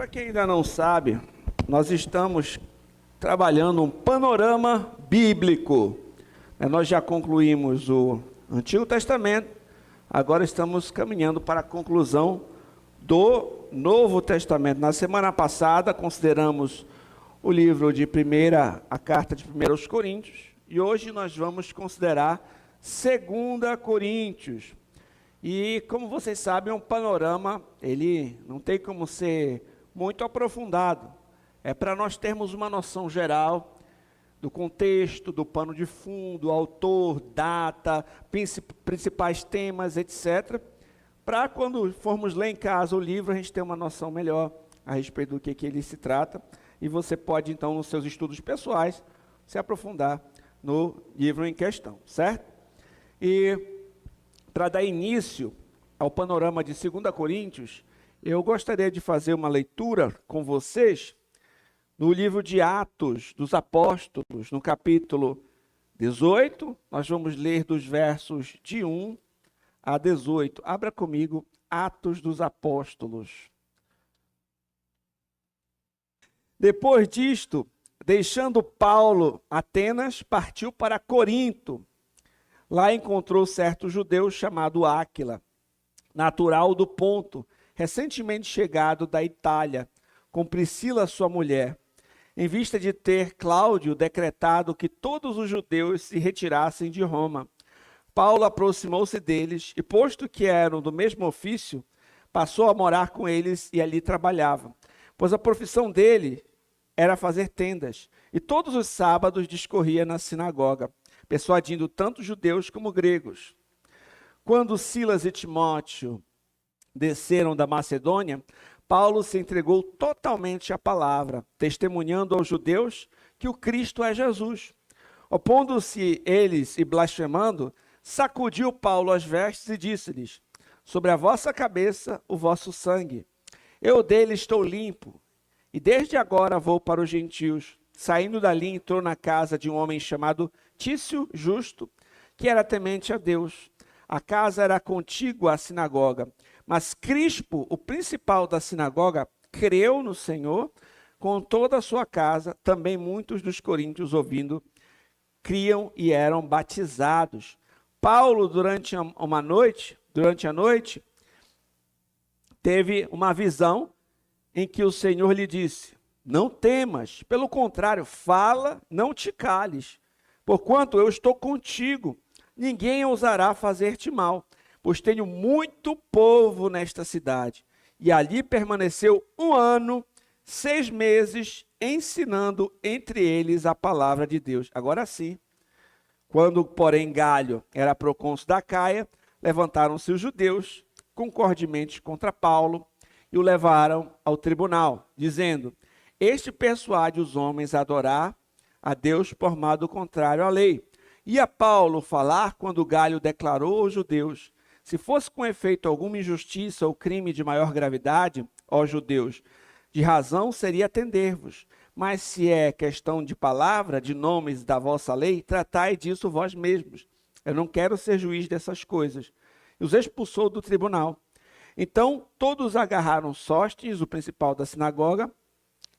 Para quem ainda não sabe, nós estamos trabalhando um panorama bíblico. Nós já concluímos o Antigo Testamento, agora estamos caminhando para a conclusão do Novo Testamento. Na semana passada, consideramos o livro de a carta de 1 aos Coríntios, e hoje nós vamos considerar 2 Coríntios. E como vocês sabem, um panorama, ele não tem como ser muito aprofundado. É para nós termos uma noção geral do contexto, do pano de fundo, autor, data, principais temas, etc. Para quando formos ler em casa o livro, a gente ter uma noção melhor a respeito do que ele se trata. E você pode, então, nos seus estudos pessoais, se aprofundar no livro em questão, certo? E para dar início ao panorama de 2 Coríntios, eu gostaria de fazer uma leitura com vocês no livro de Atos dos Apóstolos, no capítulo 18. Nós vamos ler dos versos de 1 a 18. Abra comigo Atos dos Apóstolos. Depois disto, deixando Paulo Atenas, partiu para Corinto. Lá encontrou certo judeu chamado Áquila, natural do Ponto, recentemente chegado da Itália, com Priscila, sua mulher, em vista de ter Cláudio decretado que todos os judeus se retirassem de Roma. Paulo aproximou-se deles e, posto que eram do mesmo ofício, passou a morar com eles e ali trabalhava, pois a profissão dele era fazer tendas, e todos os sábados discorria na sinagoga, persuadindo tanto judeus como gregos. Quando Silas e Timóteo desceram da Macedônia, Paulo se entregou totalmente à palavra, testemunhando aos judeus que o Cristo é Jesus. Opondo-se eles e blasfemando, sacudiu Paulo as vestes e disse-lhes: sobre a vossa cabeça o vosso sangue. Eu dele estou limpo, e desde agora vou para os gentios. Saindo dali, entrou na casa de um homem chamado Tício Justo, que era temente a Deus. A casa era contígua à sinagoga, mas Crispo, o principal da sinagoga, creu no Senhor com toda a sua casa. Também muitos dos coríntios, ouvindo, criam e eram batizados. Paulo, durante a noite, teve uma visão em que o Senhor lhe disse: não temas, pelo contrário, fala, não te cales, porquanto eu estou contigo, ninguém ousará fazer-te mal, pois tenho muito povo nesta cidade. E ali permaneceu 1 ano, 6 meses, ensinando entre eles a palavra de Deus. Agora sim, quando, porém, Galho era procônsul da Caia, levantaram-se os judeus concordemente contra Paulo e o levaram ao tribunal, dizendo: este persuade os homens a adorar a Deus por modo contrário à lei. Ia Paulo falar quando Galho declarou aos judeus: se fosse com efeito alguma injustiça ou crime de maior gravidade, ó judeus, de razão seria atender-vos. Mas se é questão de palavra, de nomes da vossa lei, tratai disso vós mesmos. Eu não quero ser juiz dessas coisas. E os expulsou do tribunal. Então todos agarraram Sóstenes, o principal da sinagoga,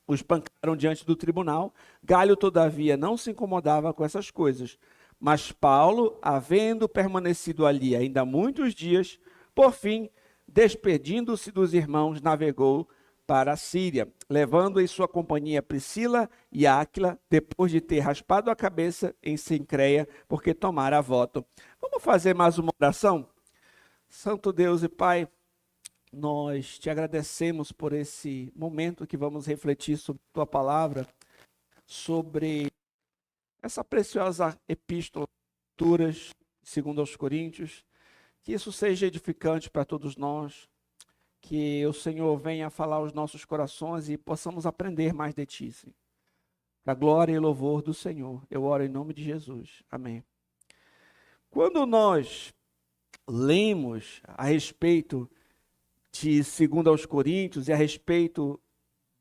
o espancaram diante do tribunal. Galho, todavia, não se incomodava com essas coisas. Mas Paulo, havendo permanecido ali ainda muitos dias, por fim, despedindo-se dos irmãos, navegou para a Síria, levando em sua companhia Priscila e Áquila, depois de ter raspado a cabeça em Cencreia, porque tomara voto. Vamos fazer mais uma oração? Santo Deus e Pai, nós te agradecemos por esse momento que vamos refletir sobre a tua palavra, sobre essa preciosa epístola, leituras, 2 aos Coríntios. Que isso seja edificante para todos nós, que o Senhor venha falar aos nossos corações e possamos aprender mais de ti, Senhor. Para a glória e louvor do Senhor, eu oro em nome de Jesus. Amém. Quando nós lemos a respeito de 2 aos Coríntios e a respeito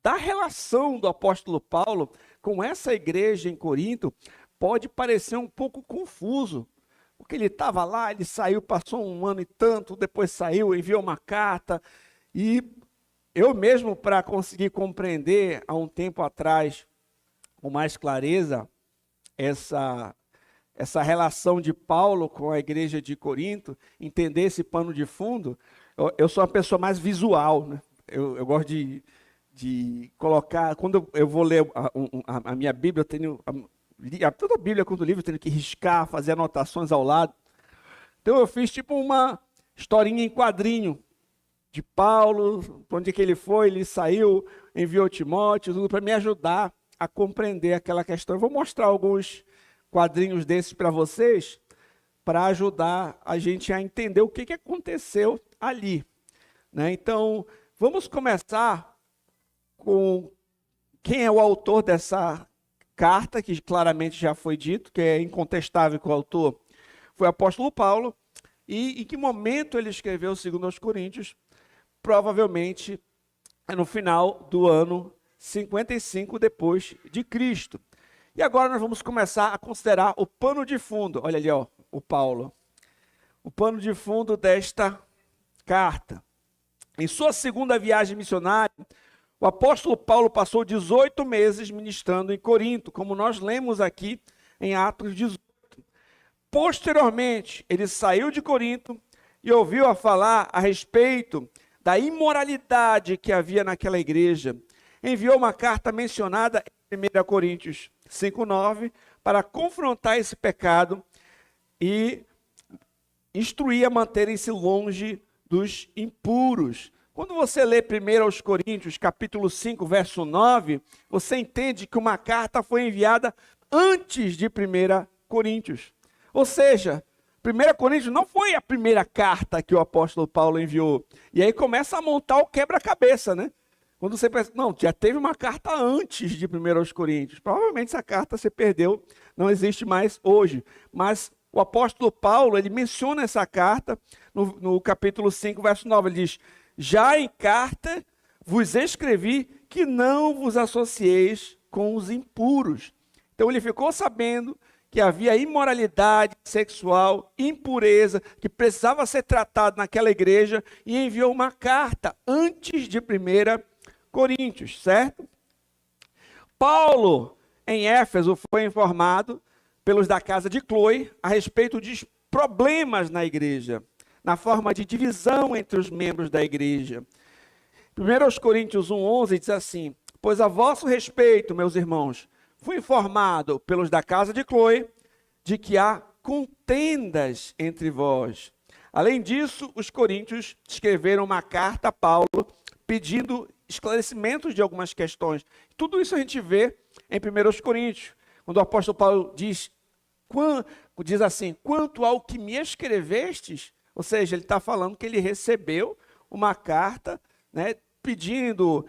da relação do apóstolo Paulo com essa igreja em Corinto, pode parecer um pouco confuso, porque ele estava lá, ele saiu, passou 1 ano e tanto, depois saiu, enviou uma carta, e eu mesmo, para conseguir compreender há um tempo atrás, com mais clareza, essa relação de Paulo com a igreja de Corinto, entender esse pano de fundo, eu sou uma pessoa mais visual, né? Eu gosto de colocar, quando eu vou ler a minha Bíblia, eu tenho, toda a Bíblia, quando livro, eu tenho que riscar, fazer anotações ao lado. Então eu fiz tipo uma historinha em quadrinho, de Paulo, para onde que ele foi, ele saiu, enviou Timóteo, tudo para me ajudar a compreender aquela questão. Eu vou mostrar alguns quadrinhos desses para vocês, para ajudar a gente a entender o que aconteceu ali, né? Então, vamos começar com quem é o autor dessa carta, que claramente já foi dito, que é incontestável que o autor foi o apóstolo Paulo, e em que momento ele escreveu 2 Coríntios. Provavelmente no final do ano 55 depois de Cristo. E agora nós vamos começar a considerar o pano de fundo. Olha ali, ó, o Paulo. O pano de fundo desta carta. Em sua segunda viagem missionária, o apóstolo Paulo passou 18 meses ministrando em Corinto, como nós lemos aqui em Atos 18. Posteriormente, ele saiu de Corinto e ouviu a falar a respeito da imoralidade que havia naquela igreja. Enviou uma carta mencionada em 1 Coríntios 5:9 para confrontar esse pecado e instruir a manterem-se longe dos impuros. Quando você lê 1 Coríntios, capítulo 5, verso 9, você entende que uma carta foi enviada antes de 1 Coríntios. Ou seja, 1 Coríntios não foi a primeira carta que o apóstolo Paulo enviou. E aí começa a montar o quebra-cabeça, né? Quando você pensa, não, já teve uma carta antes de 1 Coríntios. Provavelmente essa carta se perdeu, não existe mais hoje. Mas o apóstolo Paulo, ele menciona essa carta no capítulo 5, verso 9. Ele diz, já em carta vos escrevi que não vos associeis com os impuros. Então ele ficou sabendo que havia imoralidade sexual, impureza, que precisava ser tratado naquela igreja, e enviou uma carta antes de 1 Coríntios, certo? Paulo, em Éfeso, foi informado pelos da casa de Cloe a respeito de problemas na igreja, na forma de divisão entre os membros da igreja. 1 Coríntios 1:11 diz assim, pois a vosso respeito, meus irmãos, fui informado pelos da casa de Cloe de que há contendas entre vós. Além disso, os coríntios escreveram uma carta a Paulo pedindo esclarecimentos de algumas questões. Tudo isso a gente vê em 1 Coríntios, quando o apóstolo Paulo diz assim, quanto ao que me escrevestes, ou seja, ele está falando que ele recebeu uma carta, né, pedindo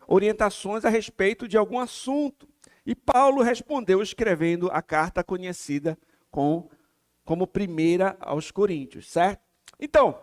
orientações a respeito de algum assunto. E Paulo respondeu escrevendo a carta conhecida como 1 aos Coríntios, certo? Então,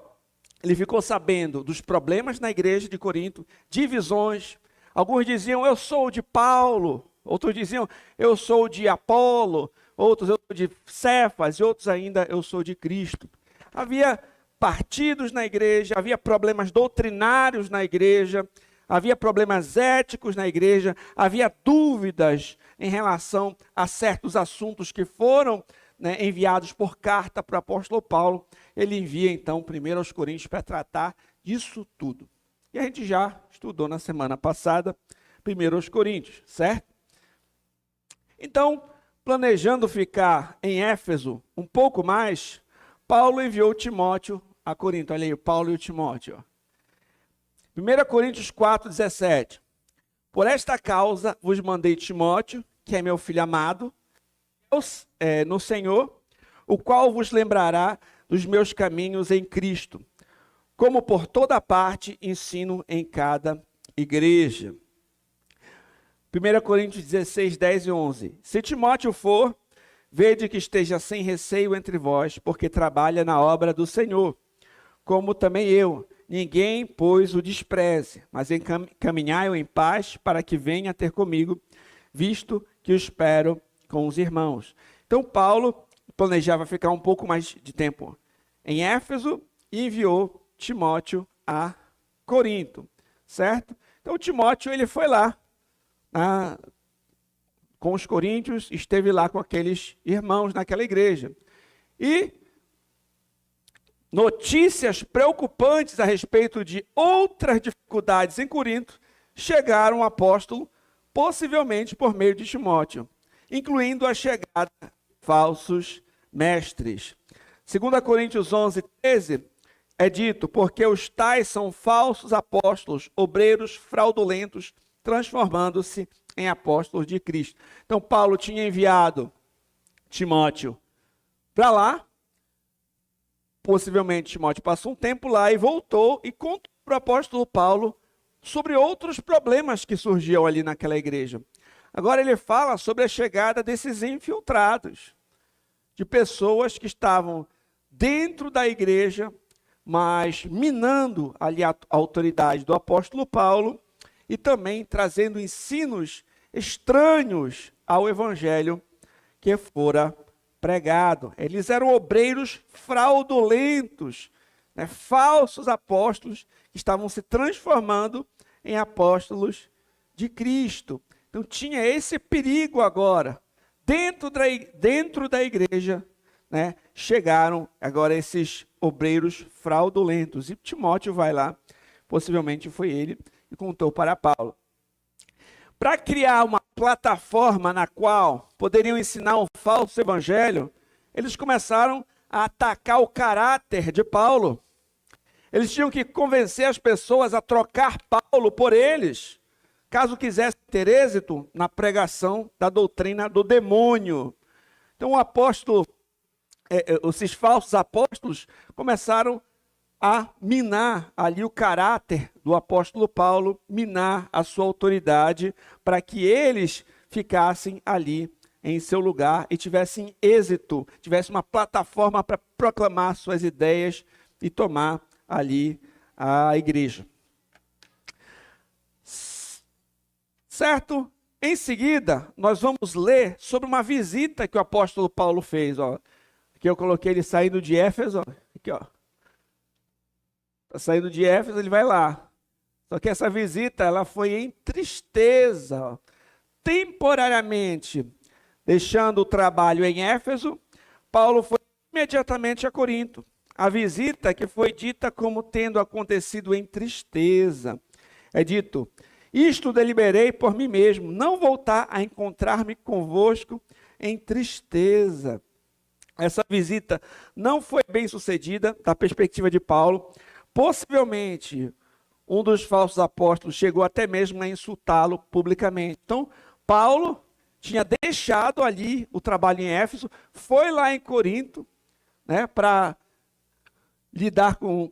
ele ficou sabendo dos problemas na igreja de Corinto, divisões. Alguns diziam, eu sou de Paulo. Outros diziam, eu sou de Apolo. Outros, eu sou de Cefas. E outros ainda, eu sou de Cristo. Havia partidos na igreja, havia problemas doutrinários na igreja, havia problemas éticos na igreja, havia dúvidas em relação a certos assuntos que foram, né, enviados por carta para o apóstolo Paulo. Ele envia então 1 aos Coríntios para tratar disso tudo. E a gente já estudou na semana passada 1 aos Coríntios, certo? Então, planejando ficar em Éfeso um pouco mais, Paulo enviou Timóteo a Corinto. Olha aí, Paulo e o Timóteo. 1 Coríntios 4:17. Por esta causa vos mandei Timóteo, que é meu filho amado, no Senhor, o qual vos lembrará dos meus caminhos em Cristo, como por toda parte ensino em cada igreja. 1 Coríntios 16, 10 e 11. Se Timóteo for, vede que esteja sem receio entre vós, porque trabalha na obra do Senhor, como também eu. Ninguém, pois, o despreze, mas encaminhai-o em paz para que venha ter comigo, visto que o espero com os irmãos. Então, Paulo planejava ficar um pouco mais de tempo em Éfeso e enviou Timóteo a Corinto, certo? Então Timóteo, ele foi lá, com os coríntios, esteve lá com aqueles irmãos naquela igreja. E notícias preocupantes a respeito de outras dificuldades em Corinto chegaram ao apóstolo, possivelmente por meio de Timóteo, incluindo a chegada de falsos mestres. 2 Coríntios 11, 13, é dito, porque os tais são falsos apóstolos, obreiros fraudulentos, transformando-se em apóstolos de Cristo. Então, Paulo tinha enviado Timóteo para lá. Possivelmente, Timóteo passou um tempo lá e voltou e contou para o apóstolo Paulo sobre outros problemas que surgiam ali naquela igreja. Agora ele fala sobre a chegada desses infiltrados, de pessoas que estavam dentro da igreja, mas minando ali a autoridade do apóstolo Paulo e também trazendo ensinos estranhos ao evangelho que fora pregado. Eles eram obreiros fraudulentos, né, falsos apóstolos que estavam se transformando em apóstolos de Cristo. Então tinha esse perigo agora. Dentro da igreja, né, chegaram agora esses obreiros fraudulentos. E Timóteo vai lá, possivelmente foi ele, e contou para Paulo. Para criar uma plataforma na qual poderiam ensinar um falso evangelho, eles começaram a atacar o caráter de Paulo. Eles tinham que convencer as pessoas a trocar Paulo por eles, caso quisessem ter êxito na pregação da doutrina do demônio. Então o apóstolo, esses falsos apóstolos começaram a minar ali o caráter do apóstolo Paulo, minar a sua autoridade, para que eles ficassem ali em seu lugar e tivessem êxito, tivessem uma plataforma para proclamar suas ideias e tomar ali a igreja. Certo? Em seguida, nós vamos ler sobre uma visita que o apóstolo Paulo fez. Ó. Aqui eu coloquei ele saindo de Éfeso. Ó. Aqui, ó. Está saindo de Éfeso, ele vai lá. Só que essa visita, ela foi em tristeza. Ó. Temporariamente, deixando o trabalho em Éfeso, Paulo foi imediatamente a Corinto. A visita que foi dita como tendo acontecido em tristeza. É dito: isto deliberei por mim mesmo, não voltar a encontrar-me convosco em tristeza. Essa visita não foi bem sucedida, da perspectiva de Paulo. Possivelmente, um dos falsos apóstolos chegou até mesmo a insultá-lo publicamente. Então, Paulo tinha deixado ali o trabalho em Éfeso, foi lá em Corinto, né, para lidar com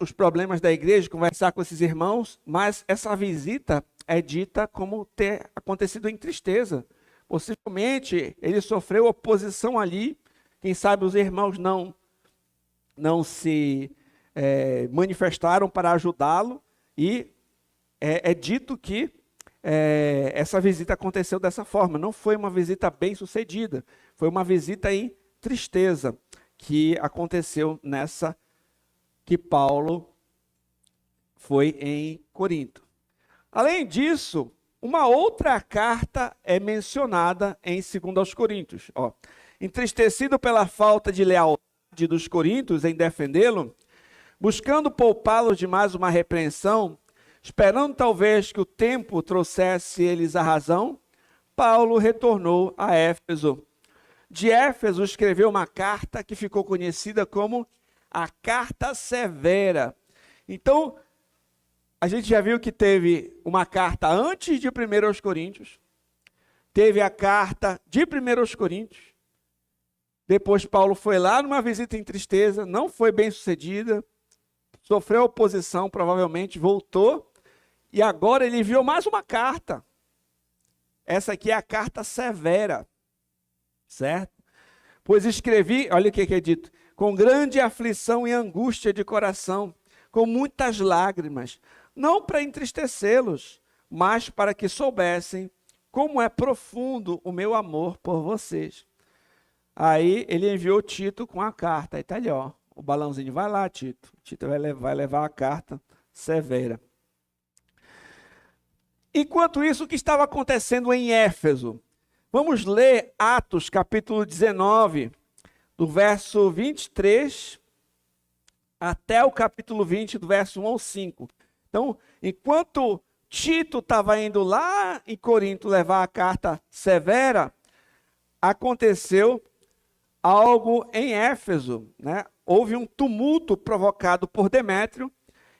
os problemas da igreja, conversar com esses irmãos, mas essa visita é dita como ter acontecido em tristeza. Possivelmente, ele sofreu oposição ali, quem sabe os irmãos não se manifestaram para ajudá-lo, e é dito que essa visita aconteceu dessa forma. Não foi uma visita bem sucedida, foi uma visita em tristeza que aconteceu nessa que Paulo foi em Corinto. Além disso, uma outra carta é mencionada em 2 Coríntios. Ó, entristecido pela falta de lealdade dos coríntios em defendê-lo, buscando poupá-los de mais uma repreensão, esperando talvez que o tempo trouxesse eles a razão, Paulo retornou a Éfeso. De Éfeso escreveu uma carta que ficou conhecida como a Carta Severa. Então, a gente já viu que teve uma carta antes de 1 Coríntios, teve a carta de 1 Coríntios, depois Paulo foi lá numa visita em tristeza, não foi bem sucedida, sofreu oposição, provavelmente voltou, e agora ele enviou mais uma carta. Essa aqui é a Carta Severa, certo? Pois escrevi, olha o que é dito, com grande aflição e angústia de coração, com muitas lágrimas, não para entristecê-los, mas para que soubessem como é profundo o meu amor por vocês. Aí ele enviou Tito com a carta, aí está ali, ó, o balãozinho, vai lá, Tito. Tito vai levar a carta severa. Enquanto isso, o que estava acontecendo em Éfeso? Vamos ler Atos, capítulo 19, do verso 23 até o capítulo 20, do verso 1 ao 5. Então, enquanto Tito estava indo lá em Corinto levar a carta severa, aconteceu algo em Éfeso, né? Houve um tumulto provocado por Demétrio,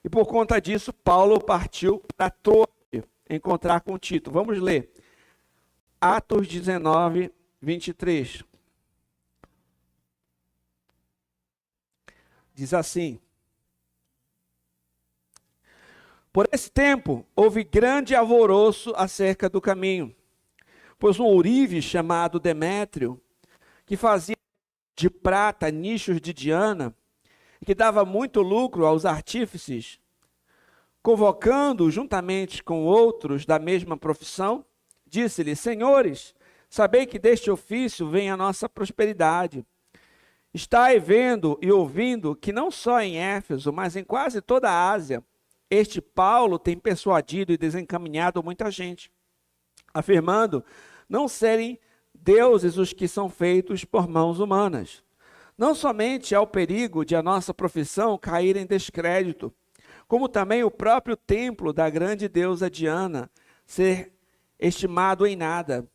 e por conta disso, Paulo partiu para Troade encontrar com Tito. Vamos ler. Atos 19, 23. Diz assim: por esse tempo, houve grande alvoroço acerca do caminho, pois um ourive chamado Demétrio, que fazia de prata nichos de Diana, que dava muito lucro aos artífices, convocando juntamente com outros da mesma profissão, disse-lhe: senhores, sabei que deste ofício vem a nossa prosperidade. Estai vendo e ouvindo que não só em Éfeso, mas em quase toda a Ásia, este Paulo tem persuadido e desencaminhado muita gente, afirmando não serem deuses os que são feitos por mãos humanas. Não somente há o perigo de a nossa profissão cair em descrédito, como também o próprio templo da grande deusa Diana ser estimado em nada,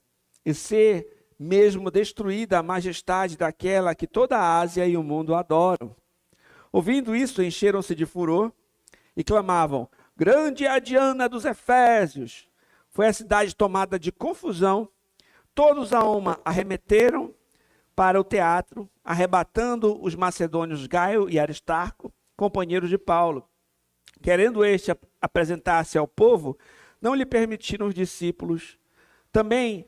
e ser mesmo destruída a majestade daquela que toda a Ásia e o mundo adoram. Ouvindo isso, encheram-se de furor e clamavam: grande é a Diana dos Efésios. Foi a cidade tomada de confusão, todos a uma arremeteram para o teatro, arrebatando os macedônios Gaio e Aristarco, companheiros de Paulo. Querendo este apresentar-se ao povo, não lhe permitiram os discípulos. Também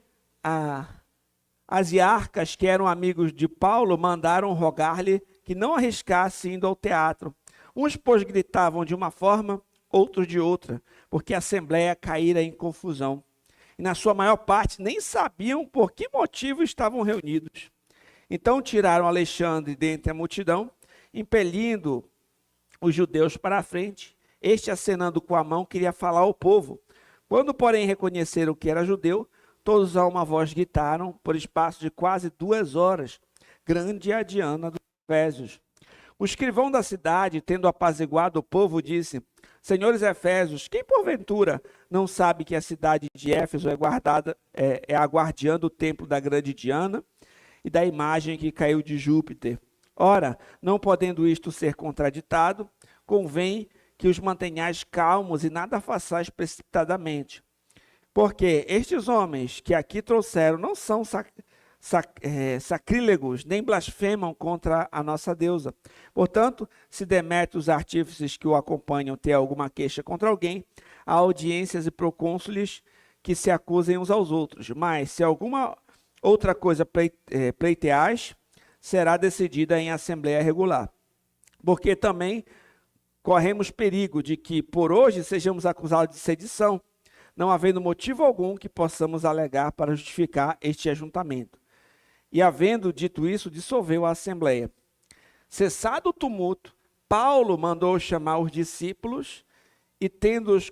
as iarcas, que eram amigos de Paulo, mandaram rogar-lhe que não arriscasse indo ao teatro. Uns, pois, gritavam de uma forma, outros de outra, porque a assembleia caíra em confusão. E na sua maior parte nem sabiam por que motivo estavam reunidos. Então tiraram Alexandre dentre a multidão, impelindo os judeus para a frente. Este, acenando com a mão, queria falar ao povo. Quando, porém, reconheceram que era judeu, todos a uma voz gritaram, por espaço de quase 2 horas: grande é a Diana dos Efésios. O escrivão da cidade, tendo apaziguado o povo, disse: senhores Efésios, quem porventura não sabe que a cidade de Éfeso é a guardiã do templo da grande Diana e da imagem que caiu de Júpiter? Ora, não podendo isto ser contraditado, convém que os mantenhais calmos e nada façais precipitadamente. Porque estes homens que aqui trouxeram não são sacrílegos, nem blasfemam contra a nossa deusa. Portanto, se Demétrio, os artífices que o acompanham, têm alguma queixa contra alguém, há audiências e procônsules que se acusem uns aos outros. Mas, se alguma outra coisa pleiteais, será decidida em assembleia regular. Porque também corremos perigo de que, por hoje, sejamos acusados de sedição, não havendo motivo algum que possamos alegar para justificar este ajuntamento. E, havendo dito isso, dissolveu a assembleia. Cessado o tumulto, Paulo mandou chamar os discípulos e, tendo-os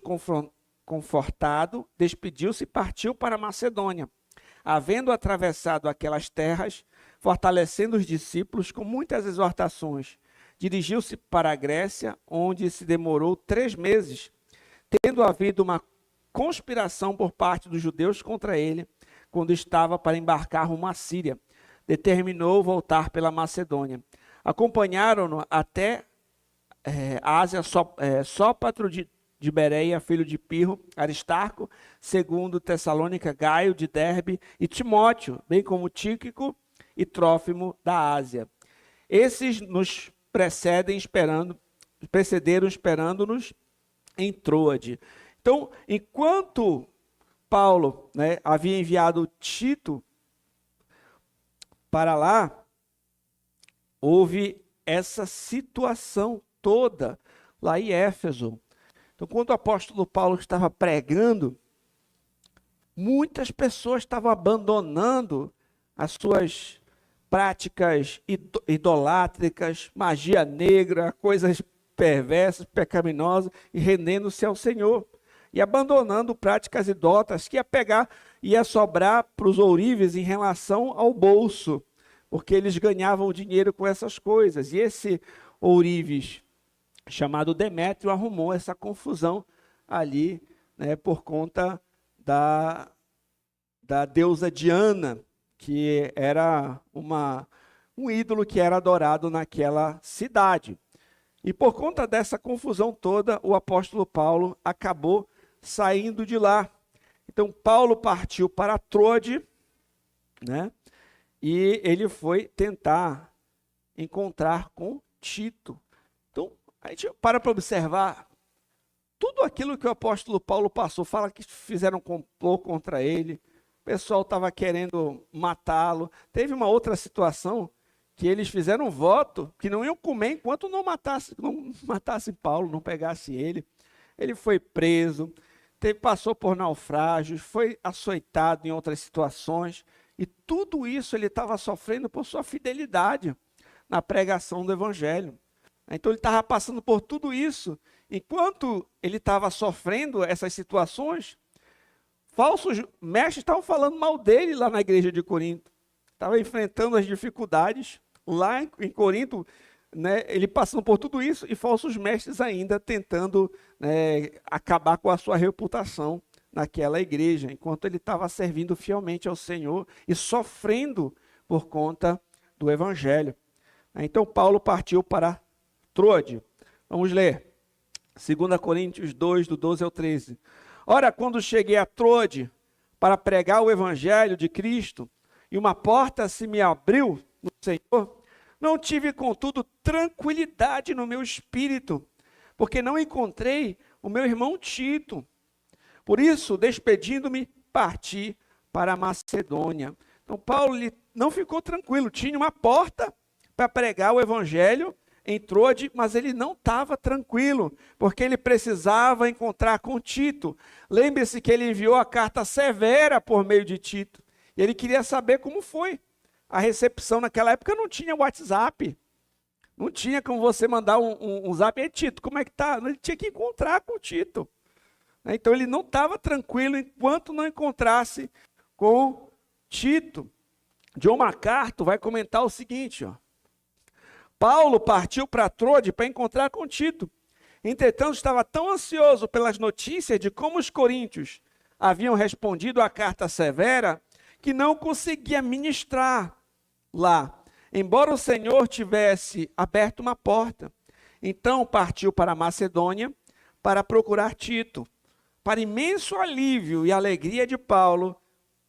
confortado, despediu-se e partiu para a Macedônia. Havendo atravessado aquelas terras, fortalecendo os discípulos com muitas exortações, dirigiu-se para a Grécia, onde se demorou 3 meses, tendo havido uma conspiração por parte dos judeus contra ele, quando estava para embarcar rumo à Síria. Determinou voltar pela Macedônia. Acompanharam-no até a Ásia, Sópatro de Bereia, filho de Pirro, Aristarco, segundo Tessalônica, Gaio de Derbe e Timóteo, bem como Tíquico e Trófimo da Ásia. Esses nos precederam esperando-nos em Troade. Então, enquanto Paulo, havia enviado Tito para lá, houve essa situação toda lá em Éfeso. Então, quando o apóstolo Paulo estava pregando, muitas pessoas estavam abandonando as suas práticas idolátricas, magia negra, coisas perversas, pecaminosas, e rendendo-se ao Senhor. e abandonando práticas idólatras que ia sobrar para os ourives em relação ao bolso, porque eles ganhavam dinheiro com essas coisas. E esse ourives, chamado Demétrio, arrumou essa confusão ali, né, por conta da deusa Diana, que era um ídolo que era adorado naquela cidade. E por conta dessa confusão toda, o apóstolo Paulo acabou saindo de lá. Então, Paulo partiu para Troade, né? E ele foi tentar encontrar com Tito. Então, a gente para observar tudo aquilo que o apóstolo Paulo passou. Fala que fizeram um complô contra ele, o pessoal estava querendo matá-lo. Teve uma outra situação que eles fizeram um voto que não iam comer enquanto não matasse Paulo, não pegasse ele. Ele foi preso, passou por naufrágios, foi açoitado em outras situações, e tudo isso ele estava sofrendo por sua fidelidade na pregação do evangelho. Então ele estava passando por tudo isso. Enquanto ele estava sofrendo essas situações, falsos mestres estavam falando mal dele lá na igreja de Corinto. Estava enfrentando as dificuldades lá em Corinto, né, ele passando por tudo isso, e falsos mestres ainda tentando, né, acabar com a sua reputação naquela igreja, enquanto ele estava servindo fielmente ao Senhor e sofrendo por conta do evangelho. Então Paulo partiu para Troade. Vamos ler. 2 Coríntios 2, do 12 ao 13. Ora, quando cheguei a Troade para pregar o evangelho de Cristo, e uma porta se me abriu no Senhor, não tive, contudo, tranquilidade no meu espírito, porque não encontrei o meu irmão Tito. Por isso, despedindo-me, parti para a Macedônia. Então, Paulo não ficou tranquilo, tinha uma porta para pregar o evangelho em Troade, mas ele não estava tranquilo, porque ele precisava encontrar com Tito. Lembre-se que ele enviou a carta severa por meio de Tito, e ele queria saber como foi a recepção. Naquela época não tinha WhatsApp, não tinha como você mandar um zap. Ei, Tito, como é que tá? Ele tinha que encontrar com o Tito. Então ele não estava tranquilo enquanto não encontrasse com Tito. John MacArthur vai comentar o seguinte, ó. Paulo partiu para Troade para encontrar com Tito. Entretanto, estava tão ansioso pelas notícias de como os coríntios haviam respondido à carta severa, que não conseguia ministrar lá, embora o Senhor tivesse aberto uma porta. Então partiu para a Macedônia para procurar Tito. Para imenso alívio e alegria de Paulo,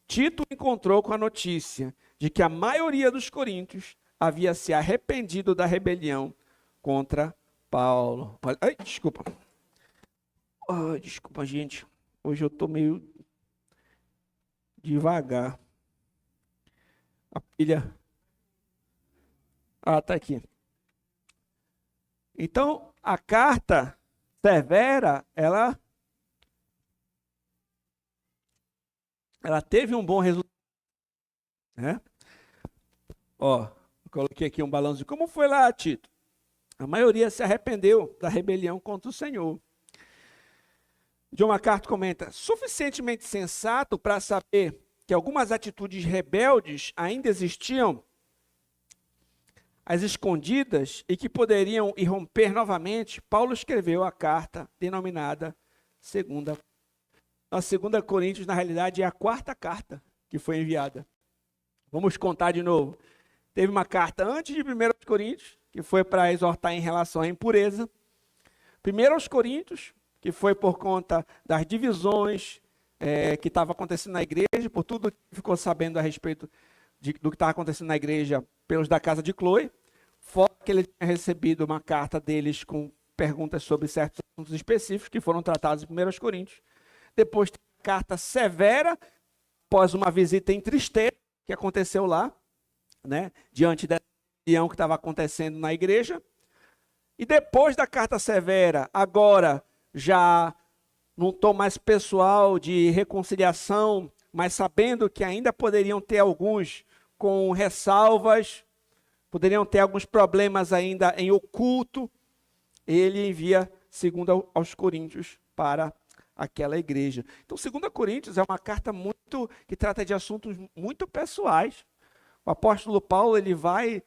Tito encontrou com a notícia de que a maioria dos coríntios havia se arrependido da rebelião contra Paulo. Olha, ai, desculpa. Oh, desculpa, gente. Hoje eu estou meio devagar. A pilha. Ah, está aqui. Então, a carta severa, ela teve um bom resultado, né? Ó, coloquei aqui um balanço de como foi lá, Tito. A maioria se arrependeu da rebelião contra o Senhor. John MacArthur comenta: suficientemente sensato para saber que algumas atitudes rebeldes ainda existiam, as escondidas, e que poderiam irromper novamente, Paulo escreveu a carta denominada a 2 Coríntios, na realidade, é a quarta carta que foi enviada. Vamos contar de novo. Teve uma carta antes de 1 Coríntios, que foi para exortar em relação à impureza. 1 Coríntios, que foi por conta das divisões que estava acontecendo na igreja, por tudo que ficou sabendo a respeito do que estava acontecendo na igreja pelos da casa de Chloe. Fora que ele tinha recebido uma carta deles com perguntas sobre certos assuntos específicos que foram tratados em 1 Coríntios. Depois tem a carta severa, após uma visita em tristeza que aconteceu lá, né, diante da reunião que estava acontecendo na igreja. E depois da carta severa, agora já num tom mais pessoal de reconciliação, mas sabendo que ainda poderiam ter alguns com ressalvas, poderiam ter alguns problemas ainda em oculto, ele envia 2 aos Coríntios para aquela igreja. Então, 2 Coríntios é uma carta que trata de assuntos muito pessoais. O apóstolo Paulo ele vai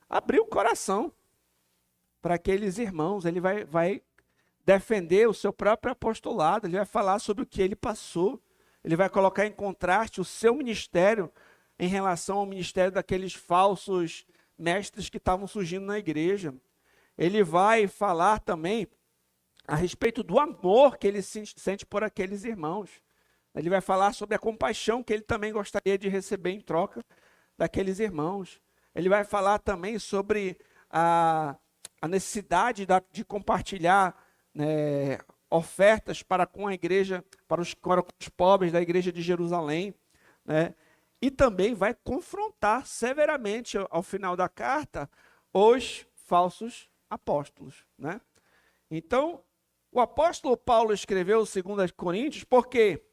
abrir o coração para aqueles irmãos, ele vai defender o seu próprio apostolado, ele vai falar sobre o que ele passou, ele vai colocar em contraste o seu ministério em relação ao ministério daqueles falsos mestres que estavam surgindo na igreja. Ele vai falar também a respeito do amor que ele sente por aqueles irmãos. Ele vai falar sobre a compaixão que ele também gostaria de receber em troca daqueles irmãos. Ele vai falar também sobre a necessidade de compartilhar, né, ofertas para com a igreja, para os pobres da igreja de Jerusalém, né? E também vai confrontar severamente, ao final da carta, os falsos apóstolos, né? Então, o apóstolo Paulo escreveu 2 Coríntios porque,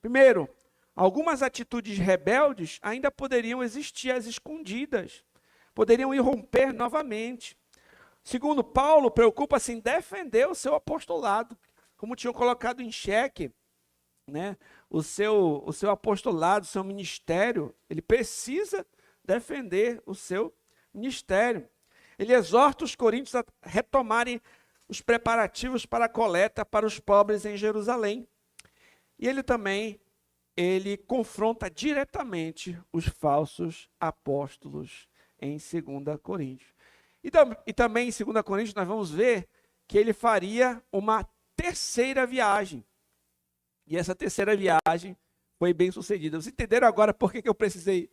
primeiro, algumas atitudes rebeldes ainda poderiam existir às escondidas, poderiam irromper novamente. Segundo, Paulo preocupa-se em defender o seu apostolado, como tinham colocado em xeque, né, o seu apostolado, o seu ministério. Ele precisa defender o seu ministério. Ele exorta os coríntios a retomarem os preparativos para a coleta para os pobres em Jerusalém. E ele também confronta diretamente os falsos apóstolos em 2 Coríntios. E também em 2 Coríntios nós vamos ver que ele faria uma terceira viagem. E essa terceira viagem foi bem sucedida. Vocês entenderam agora por que eu precisei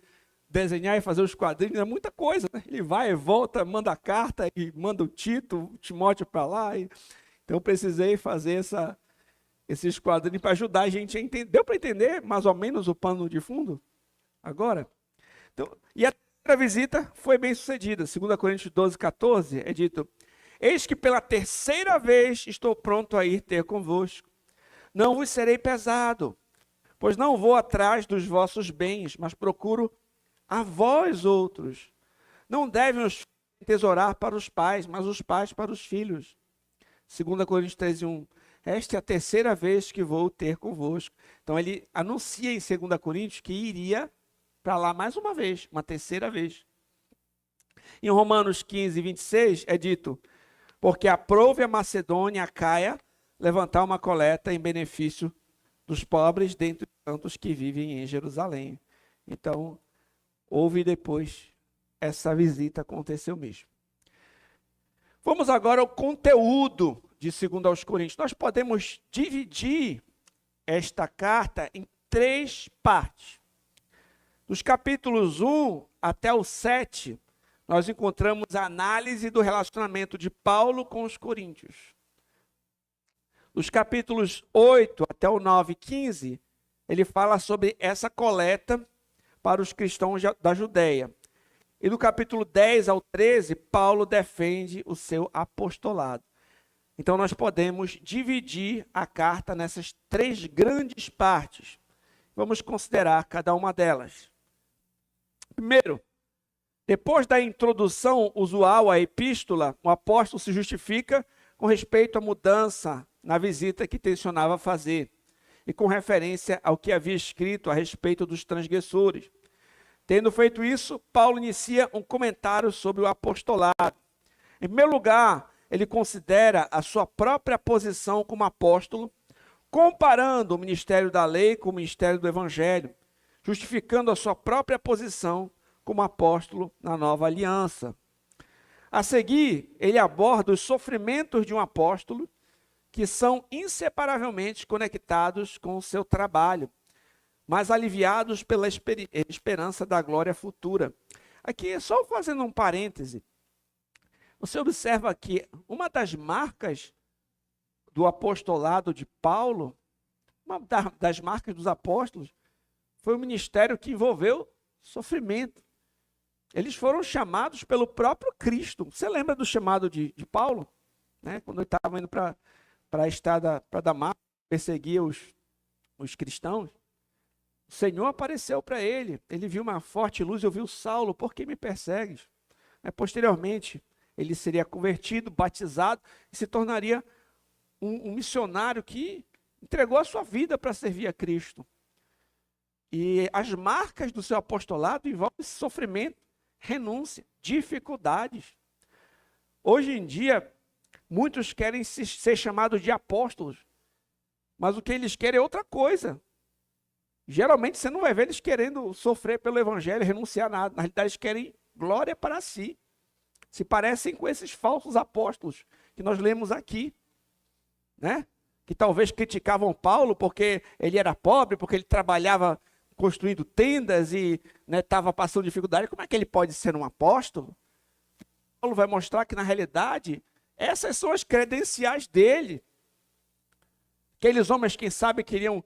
desenhar e fazer os quadrinhos? É muita coisa, né? Ele vai e volta, manda a carta e manda o Tito, o Timóteo para lá. Então eu precisei fazer esses quadrinhos para ajudar a gente a entender. Deu para entender mais ou menos o pano de fundo? Agora? Então, e a terceira visita foi bem sucedida. 2 Coríntios 12, 14 é dito: eis que pela terceira vez estou pronto a ir ter convosco. Não vos serei pesado, pois não vou atrás dos vossos bens, mas procuro a vós outros. Não devem os filhos tesourar para os pais, mas os pais para os filhos. 2 Coríntios 13, 1. Esta é a terceira vez que vou ter convosco. Então ele anuncia em 2 Coríntios que iria para lá mais uma vez, uma terceira vez. Em Romanos 15, 26 é dito: porque aprove a Macedônia e a Caia levantar uma coleta em benefício dos pobres dentre os santos que vivem em Jerusalém. Então, houve depois essa visita, aconteceu mesmo. Vamos agora ao conteúdo de 2 aos Coríntios. Nós podemos dividir esta carta em 3 partes. Dos capítulos 1 até o 7, nós encontramos a análise do relacionamento de Paulo com os coríntios. Dos capítulos 8 até o 9 e 15, ele fala sobre essa coleta para os cristãos da Judéia. E do capítulo 10 ao 13, Paulo defende o seu apostolado. Então nós podemos dividir a carta nessas 3 grandes partes. Vamos considerar cada uma delas. Primeiro, depois da introdução usual à epístola, o apóstolo se justifica com respeito à mudança na visita que tensionava fazer, e com referência ao que havia escrito a respeito dos transgressores. Tendo feito isso, Paulo inicia um comentário sobre o apostolado. Em primeiro lugar, ele considera a sua própria posição como apóstolo, comparando o ministério da lei com o ministério do evangelho, justificando a sua própria posição como apóstolo na nova aliança. A seguir, ele aborda os sofrimentos de um apóstolo, que são inseparavelmente conectados com o seu trabalho, mas aliviados pela esperança da glória futura. Aqui, só fazendo um parêntese, você observa que uma das marcas do apostolado de Paulo, uma das marcas dos apóstolos, foi o ministério que envolveu sofrimento. Eles foram chamados pelo próprio Cristo. Você lembra do chamado de Paulo? Né? Quando ele estava indo para a estrada, para Damasco, perseguia os cristãos. O Senhor apareceu para ele. Ele viu uma forte luz e ouviu: Saulo, por que me persegues? Posteriormente, ele seria convertido, batizado e se tornaria um missionário que entregou a sua vida para servir a Cristo. E as marcas do seu apostolado envolvem sofrimento, renúncia, dificuldades. Hoje em dia, muitos querem ser chamados de apóstolos, mas o que eles querem é outra coisa. Geralmente você não vai ver eles querendo sofrer pelo evangelho, renunciar a nada. Na realidade, eles querem glória para si. Se parecem com esses falsos apóstolos que nós lemos aqui, né? Que talvez criticavam Paulo porque ele era pobre, porque ele trabalhava construindo tendas e estava passando dificuldade. Como é que ele pode ser um apóstolo? Paulo vai mostrar que, na realidade, essas são as credenciais dele. Aqueles homens, quem sabe, queriam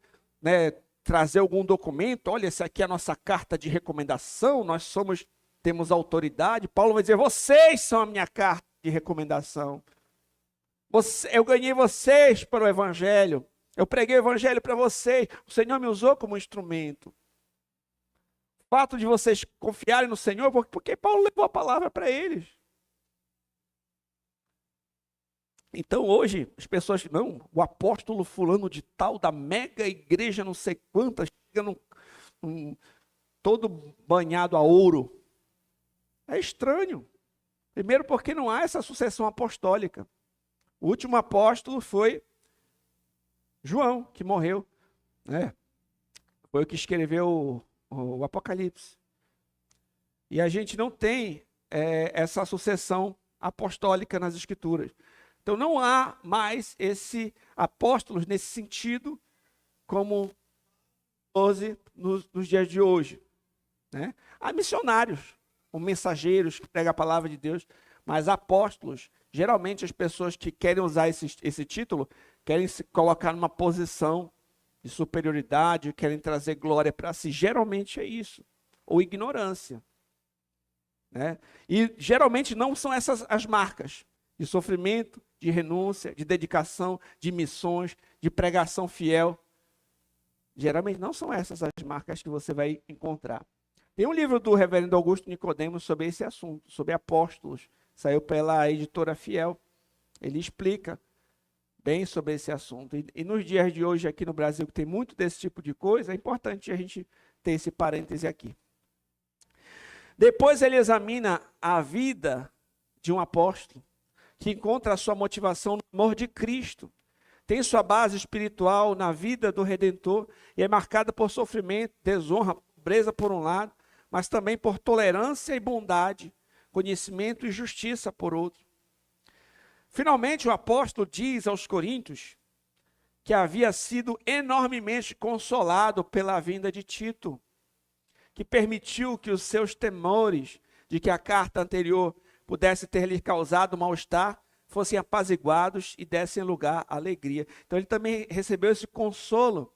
trazer algum documento. Olha, essa aqui é a nossa carta de recomendação, temos autoridade. Paulo vai dizer, vocês são a minha carta de recomendação. Eu ganhei vocês para o evangelho. Eu preguei o evangelho para vocês. O Senhor me usou como instrumento. O fato de vocês confiarem no Senhor, porque Paulo levou a palavra para eles. Então hoje, as pessoas, não, o apóstolo fulano de tal, da mega igreja não sei quantas, chega todo banhado a ouro. É estranho. Primeiro porque não há essa sucessão apostólica. O último apóstolo foi João, que morreu. Foi o que escreveu o Apocalipse. E a gente não tem essa sucessão apostólica nas Escrituras. Então não há mais apóstolos nesse sentido como 12 nos dias de hoje. Há missionários, ou mensageiros que pregam a palavra de Deus, mas apóstolos, geralmente as pessoas que querem usar esse título, querem se colocar numa posição de superioridade, querem trazer glória para si. Geralmente é isso, ou ignorância. E geralmente não são essas as marcas de sofrimento, de renúncia, de dedicação, de missões, de pregação fiel. Geralmente não são essas as marcas que você vai encontrar. Tem um livro do reverendo Augusto Nicodemos sobre esse assunto, sobre apóstolos. Saiu pela editora Fiel. Ele explica bem sobre esse assunto. E nos dias de hoje aqui no Brasil, que tem muito desse tipo de coisa, é importante a gente ter esse parêntese aqui. Depois ele examina a vida de um apóstolo, que encontra a sua motivação no amor de Cristo, tem sua base espiritual na vida do Redentor e é marcada por sofrimento, desonra, pobreza por um lado, mas também por tolerância e bondade, conhecimento e justiça por outro. Finalmente, o apóstolo diz aos Coríntios que havia sido enormemente consolado pela vinda de Tito, que permitiu que os seus temores de que a carta anterior pudesse ter lhe causado mal-estar, fossem apaziguados e dessem lugar à alegria. Então ele também recebeu esse consolo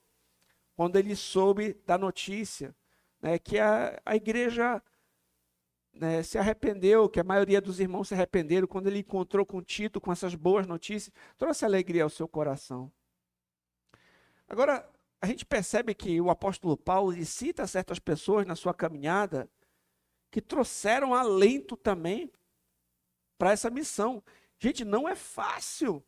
quando ele soube da notícia, que a igreja se arrependeu, que a maioria dos irmãos se arrependeram quando ele encontrou com Tito, com essas boas notícias, trouxe alegria ao seu coração. Agora, a gente percebe que o apóstolo Paulo cita certas pessoas na sua caminhada que trouxeram alento também para essa missão. Gente, não é fácil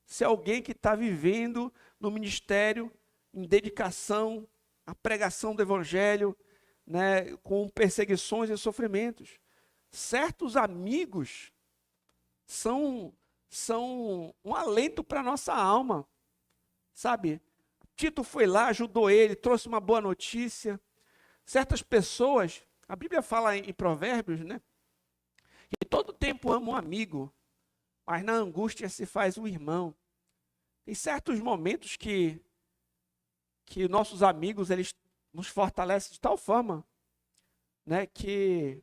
ser alguém que está vivendo no ministério, em dedicação à pregação do evangelho, com perseguições e sofrimentos. Certos amigos são um alento para a nossa alma, sabe? Tito foi lá, ajudou ele, trouxe uma boa notícia. Certas pessoas, a Bíblia fala em Provérbios, que todo tempo ama um amigo, mas na angústia se faz um irmão. Tem certos momentos que nossos amigos, eles nos fortalecem de tal forma, que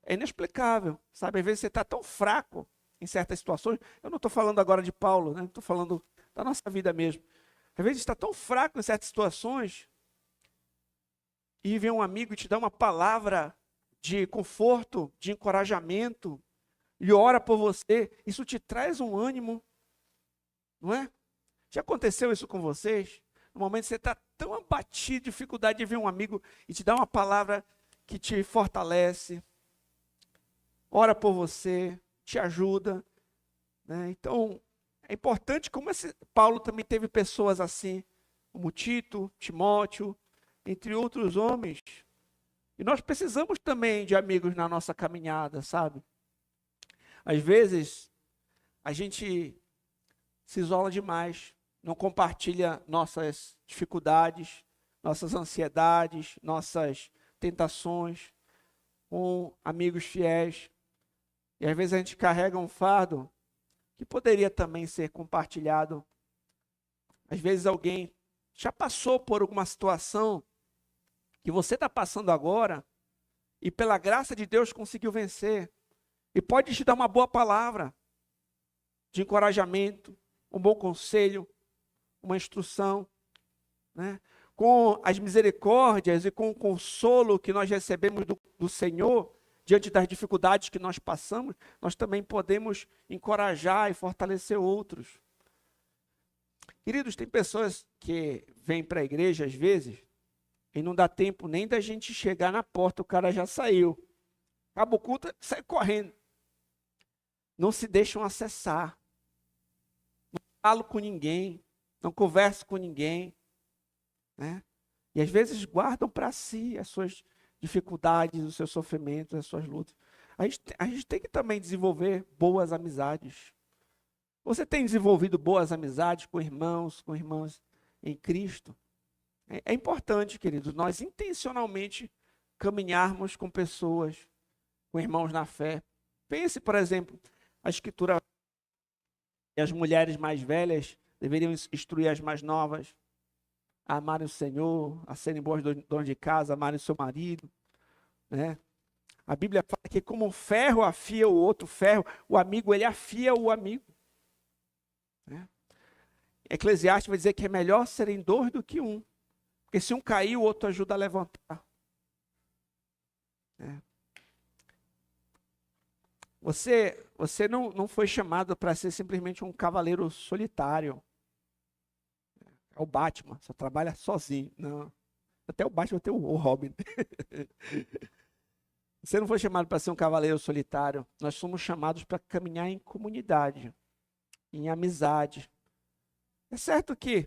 é inexplicável, sabe? Às vezes você está tão fraco em certas situações. Eu não estou falando agora de Paulo, estou falando da nossa vida mesmo. Às vezes está tão fraco em certas situações e vem um amigo e te dá uma palavra de conforto, de encorajamento, e ora por você, isso te traz um ânimo, não é? Já aconteceu isso com vocês? No momento que você está tão abatido, dificuldade de ver um amigo e te dá uma palavra que te fortalece, ora por você, te ajuda, Então, É importante como Paulo também teve pessoas assim, como Tito, Timóteo, entre outros homens. E nós precisamos também de amigos na nossa caminhada, sabe? Às vezes, a gente se isola demais, não compartilha nossas dificuldades, nossas ansiedades, nossas tentações com amigos fiéis. E às vezes a gente carrega um fardo que poderia também ser compartilhado. Às vezes alguém já passou por alguma situação que você está passando agora e pela graça de Deus conseguiu vencer. E pode te dar uma boa palavra de encorajamento, um bom conselho, uma instrução, né? Com as misericórdias e com o consolo que nós recebemos do Senhor, diante das dificuldades que nós passamos, nós também podemos encorajar e fortalecer outros. Queridos, tem pessoas que vêm para a igreja às vezes e não dá tempo nem da gente chegar na porta, o cara já saiu. Acaba o culto, sai correndo. Não se deixam acessar. Não falo com ninguém, não converso com ninguém, né? E às vezes guardam para si as suas dificuldades, os seus sofrimentos, as suas lutas. A gente tem que também desenvolver boas amizades. Você tem desenvolvido boas amizades com irmãos, com irmãs em Cristo? É importante, queridos, nós intencionalmente caminharmos com pessoas, com irmãos na fé. Pense, por exemplo, a Escritura, e as mulheres mais velhas deveriam instruir as mais novas a amarem o Senhor, a serem boas donas de casa, a amarem o seu marido, né? A Bíblia fala que como um ferro afia o outro ferro, o amigo, ele afia o amigo, né? Eclesiastes vai dizer que é melhor serem dois do que um, porque se um cair, o outro ajuda a levantar, né? Você não foi chamado para ser simplesmente um cavaleiro solitário. É o Batman, só trabalha sozinho. Não. Até o Batman tem o Robin. Você não foi chamado para ser um cavaleiro solitário. Nós somos chamados para caminhar em comunidade, em amizade. É certo que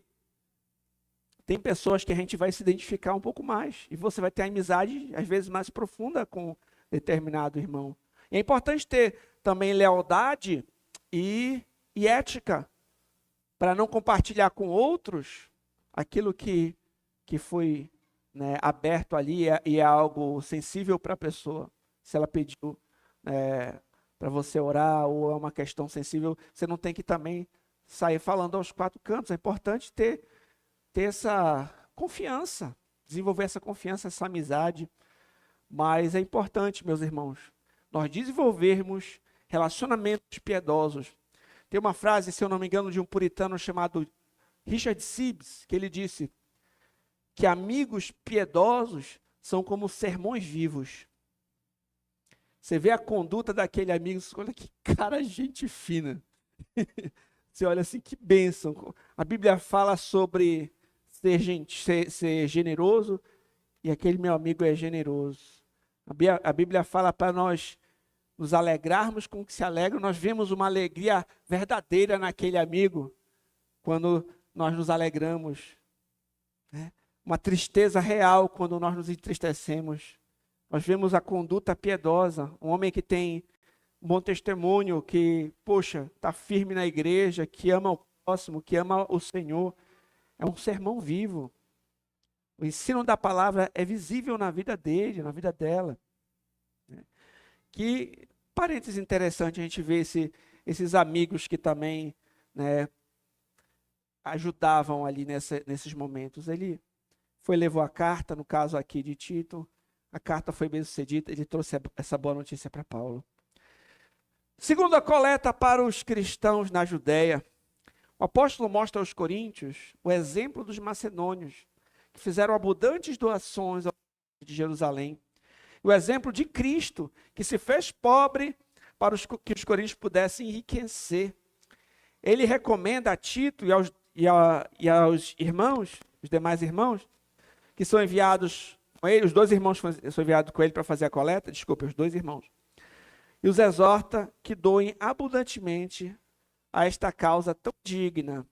tem pessoas que a gente vai se identificar um pouco mais. E você vai ter amizade, às vezes, mais profunda com determinado irmão. E é importante ter também lealdade e ética, para não compartilhar com outros aquilo que foi, né, aberto ali e é algo sensível para a pessoa. Se ela pediu para você orar ou é uma questão sensível, você não tem que também sair falando aos quatro cantos. É importante ter essa confiança, desenvolver essa confiança, essa amizade. Mas é importante, meus irmãos, nós desenvolvermos relacionamentos piedosos. Tem uma frase, se eu não me engano, de um puritano chamado Richard Sibbes, que ele disse que amigos piedosos são como sermões vivos. Você vê a conduta daquele amigo, você olha que cara, gente fina. Você olha assim, que bênção. A Bíblia fala sobre ser generoso, e aquele meu amigo é generoso. A Bíblia fala para nós nos alegrarmos com o que se alegra. Nós vemos uma alegria verdadeira naquele amigo, quando nós nos alegramos, né? Uma tristeza real quando nós nos entristecemos. Nós vemos a conduta piedosa, um homem que tem um bom testemunho, que, poxa, está firme na igreja, que ama o próximo, que ama o Senhor. É um sermão vivo. O ensino da palavra é visível na vida dele, na vida dela. Que, parênteses interessante, a gente vê esses amigos que também, né, ajudavam ali nesses momentos. Ele levou a carta, no caso aqui de Tito, a carta foi bem sucedida, ele trouxe essa boa notícia para Paulo. Segunda coleta para os cristãos na Judéia. O apóstolo mostra aos coríntios o exemplo dos macedônios, que fizeram abundantes doações de Jerusalém. O exemplo de Cristo, que se fez pobre para que os coríntios pudessem enriquecer. Ele recomenda a Tito e aos irmãos, os demais irmãos, que são enviados com ele, os dois irmãos são enviados com ele para fazer a coleta, os dois irmãos. E os exorta que doem abundantemente a esta causa tão digna.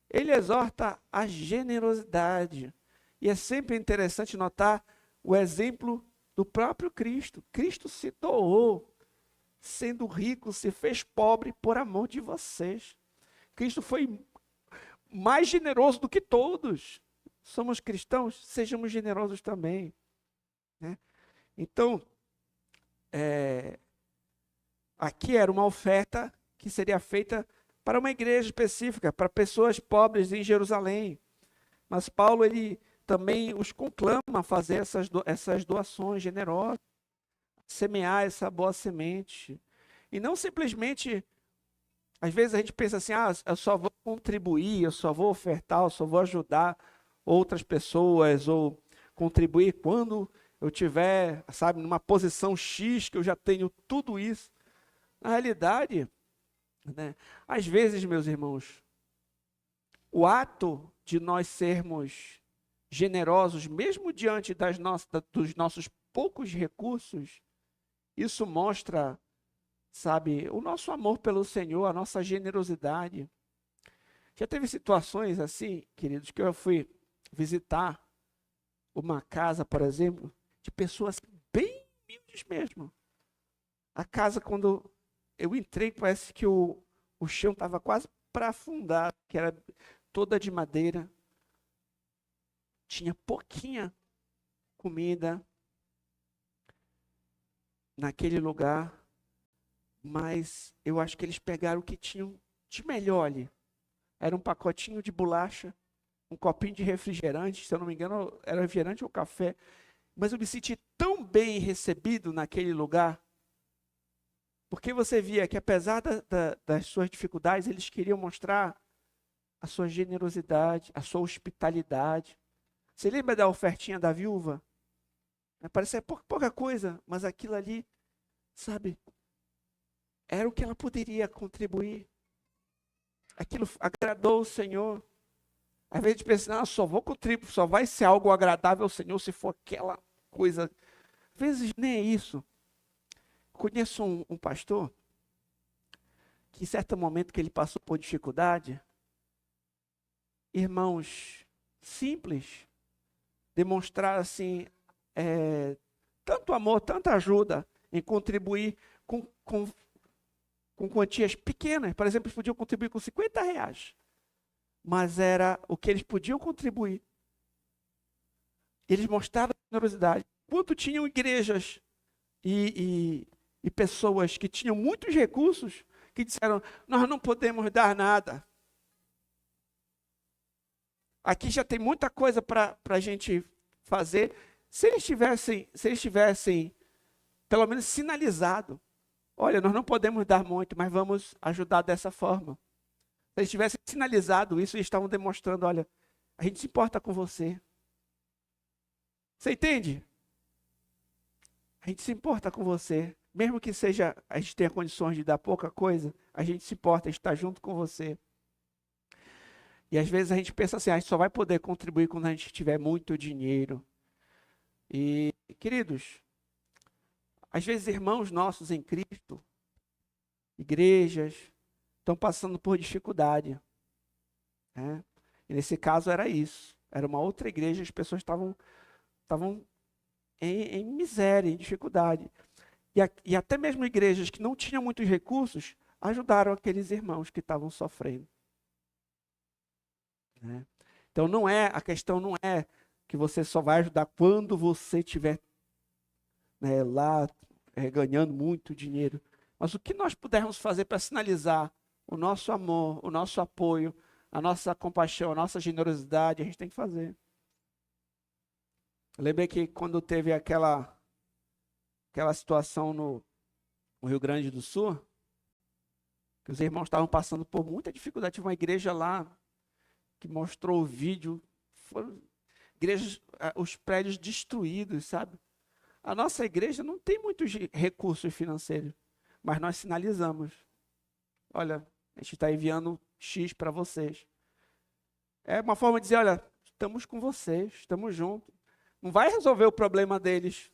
Ele exorta a generosidade. E é sempre interessante notar o exemplo do próprio Cristo. Cristo se doou, sendo rico, se fez pobre por amor de vocês. Cristo foi mais generoso do que todos. Somos cristãos, sejamos generosos também, né? Então, aqui era uma oferta que seria feita para uma igreja específica, para pessoas pobres em Jerusalém. Mas Paulo, ele também os conclama a fazer essas doações generosas, semear essa boa semente. E não simplesmente, às vezes a gente pensa assim, eu só vou contribuir, eu só vou ofertar, eu só vou ajudar outras pessoas, ou contribuir quando eu tiver, sabe, numa posição X, que eu já tenho tudo isso. Na realidade, né, às vezes, meus irmãos, o ato de nós sermos generosos, mesmo diante dos nossos poucos recursos, isso mostra, sabe, o nosso amor pelo Senhor, a nossa generosidade. Já teve situações assim, queridos, que eu fui visitar uma casa, por exemplo, de pessoas bem humildes mesmo. A casa, quando eu entrei, parece que o chão estava quase para afundar, que era toda de madeira. Tinha pouquinha comida naquele lugar, mas eu acho que eles pegaram o que tinham de melhor ali. Era um pacotinho de bolacha, um copinho de refrigerante, se eu não me engano, era refrigerante ou café. Mas eu me senti tão bem recebido naquele lugar, porque você via que apesar das suas dificuldades, eles queriam mostrar a sua generosidade, a sua hospitalidade. Você lembra da ofertinha da viúva? Parecia pouca coisa, mas aquilo ali, sabe, era o que ela poderia contribuir. Aquilo agradou o Senhor. Às vezes a gente pensa, só vou contribuir, só vai ser algo agradável ao Senhor se for aquela coisa. Às vezes nem é isso. Conheço um pastor que em certo momento que ele passou por dificuldade, irmãos simples, demonstrar assim, tanto amor, tanta ajuda em contribuir com quantias pequenas. Por exemplo, eles podiam contribuir com R$50, mas era o que eles podiam contribuir. Eles mostraram generosidade. Quanto tinham igrejas e pessoas que tinham muitos recursos, que disseram, nós não podemos dar nada. Aqui já tem muita coisa para a gente fazer. Se eles tivessem pelo menos sinalizado, olha, nós não podemos dar muito, mas vamos ajudar dessa forma. Se eles tivessem sinalizado isso, eles estavam demonstrando, olha, a gente se importa com você. Você entende? A gente se importa com você. Mesmo que a gente tenha condições de dar pouca coisa, a gente se importa, a gente está junto com você. E às vezes a gente pensa assim, a gente só vai poder contribuir quando a gente tiver muito dinheiro. E, queridos, às vezes irmãos nossos em Cristo, igrejas, estão passando por dificuldade, né? E nesse caso era isso. Era uma outra igreja, as pessoas estavam em miséria, em dificuldade. E até mesmo igrejas que não tinham muitos recursos, ajudaram aqueles irmãos que estavam sofrendo, né? Então a questão não é que você só vai ajudar quando você estiver, né, lá ganhando muito dinheiro. Mas o que nós pudermos fazer para sinalizar o nosso amor, o nosso apoio, a nossa compaixão, a nossa generosidade, a gente tem que fazer. Eu lembrei que quando teve aquela situação no Rio Grande do Sul, que os irmãos estavam passando por muita dificuldade. Tive uma igreja lá que mostrou o vídeo, foram igrejas, os prédios destruídos, sabe? A nossa igreja não tem muitos recursos financeiros, mas nós sinalizamos. Olha, a gente está enviando X para vocês. É uma forma de dizer, olha, estamos com vocês, estamos juntos. Não vai resolver o problema deles,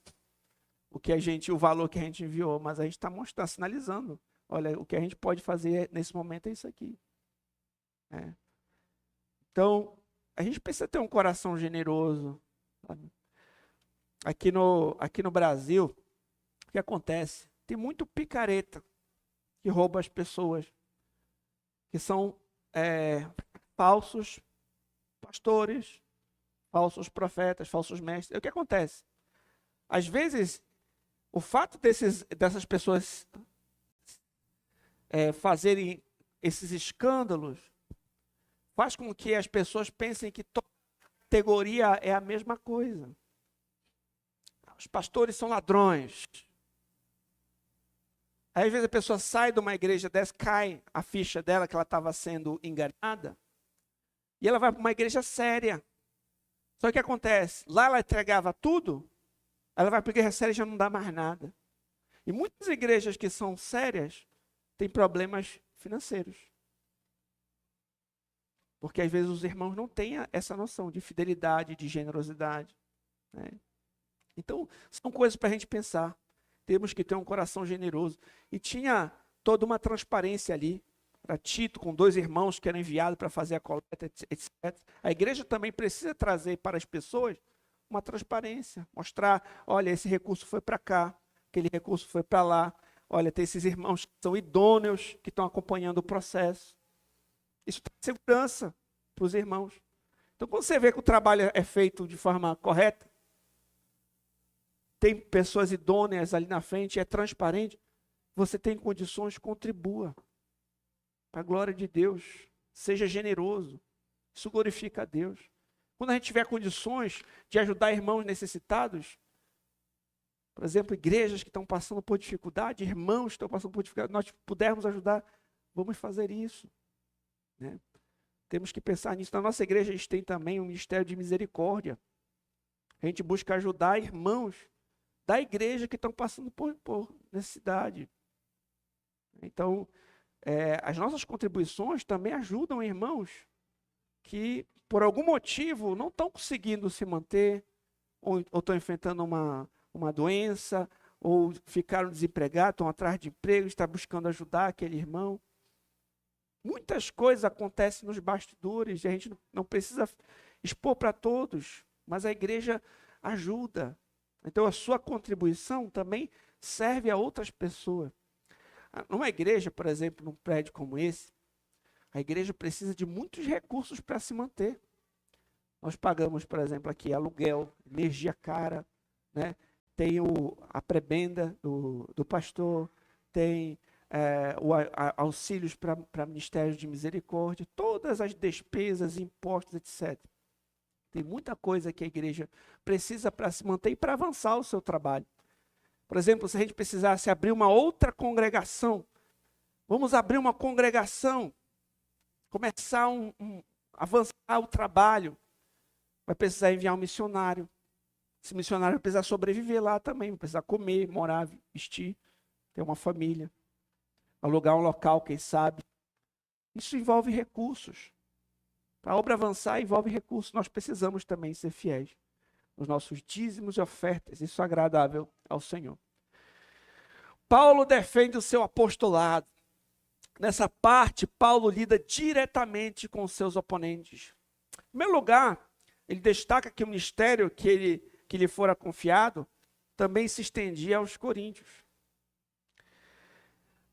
o valor que a gente enviou, mas a gente está mostrando, sinalizando olha, o que a gente pode fazer nesse momento é isso aqui. Né? Então, a gente precisa ter um coração generoso. Sabe? Aqui no Brasil, o que acontece? Tem muito picareta que rouba as pessoas, que são falsos pastores, falsos profetas, falsos mestres. E o que acontece? Às vezes, o fato dessas pessoas fazerem esses escândalos faz com que as pessoas pensem que toda categoria é a mesma coisa. Os pastores são ladrões. Aí, às vezes a pessoa sai de uma igreja dessa, cai a ficha dela que ela estava sendo enganada, e ela vai para uma igreja séria. Só que o que acontece? Lá ela entregava tudo, ela vai para a igreja séria e já não dá mais nada. E muitas igrejas que são sérias têm problemas financeiros. Porque às vezes os irmãos não têm essa noção de fidelidade, de generosidade. Né? Então, são coisas para a gente pensar. Temos que ter um coração generoso. E tinha toda uma transparência ali. Para Tito, com 2 irmãos que eram enviados para fazer a coleta, etc. A igreja também precisa trazer para as pessoas uma transparência. Mostrar, olha, esse recurso foi para cá, aquele recurso foi para lá. Olha, tem esses irmãos que são idôneos, que estão acompanhando o processo. Isso traz segurança para os irmãos. Então, quando você vê que o trabalho é feito de forma correta, tem pessoas idôneas ali na frente, é transparente, você tem condições, contribua. Para a glória de Deus. Seja generoso. Isso glorifica a Deus. Quando a gente tiver condições de ajudar irmãos necessitados, por exemplo, igrejas que estão passando por dificuldade, irmãos que estão passando por dificuldade, nós pudermos ajudar, vamos fazer isso. Né? Temos que pensar nisso. Na nossa igreja a gente tem também um ministério de misericórdia. A gente busca ajudar irmãos da igreja que estão passando por necessidade. Então, as nossas contribuições também ajudam irmãos que, por algum motivo, não estão conseguindo se manter, ou estão enfrentando uma doença, ou ficaram desempregados, estão atrás de emprego, estão buscando ajudar aquele irmão. Muitas coisas acontecem nos bastidores, e a gente não precisa expor para todos, mas a igreja ajuda. Então, a sua contribuição também serve a outras pessoas. Numa igreja, por exemplo, num prédio como esse, a igreja precisa de muitos recursos para se manter. Nós pagamos, por exemplo, aqui aluguel, energia cara, né? Tem a prebenda do pastor, tem auxílios para ministérios de misericórdia, todas as despesas, impostos, etc. Tem muita coisa que a igreja precisa para se manter e para avançar o seu trabalho. Por exemplo, se a gente precisasse abrir uma outra congregação, vamos abrir uma congregação, começar avançar o trabalho, vai precisar enviar um missionário. Esse missionário vai precisar sobreviver lá também, vai precisar comer, morar, vestir, ter uma família, alugar um local, quem sabe. Isso envolve recursos. Para a obra avançar, envolve recursos. Nós precisamos também ser fiéis nos nossos dízimos e ofertas. Isso é agradável ao Senhor. Paulo defende o seu apostolado. Nessa parte, Paulo lida diretamente com os seus oponentes. Em primeiro lugar, ele destaca que o ministério que lhe fora confiado também se estendia aos coríntios.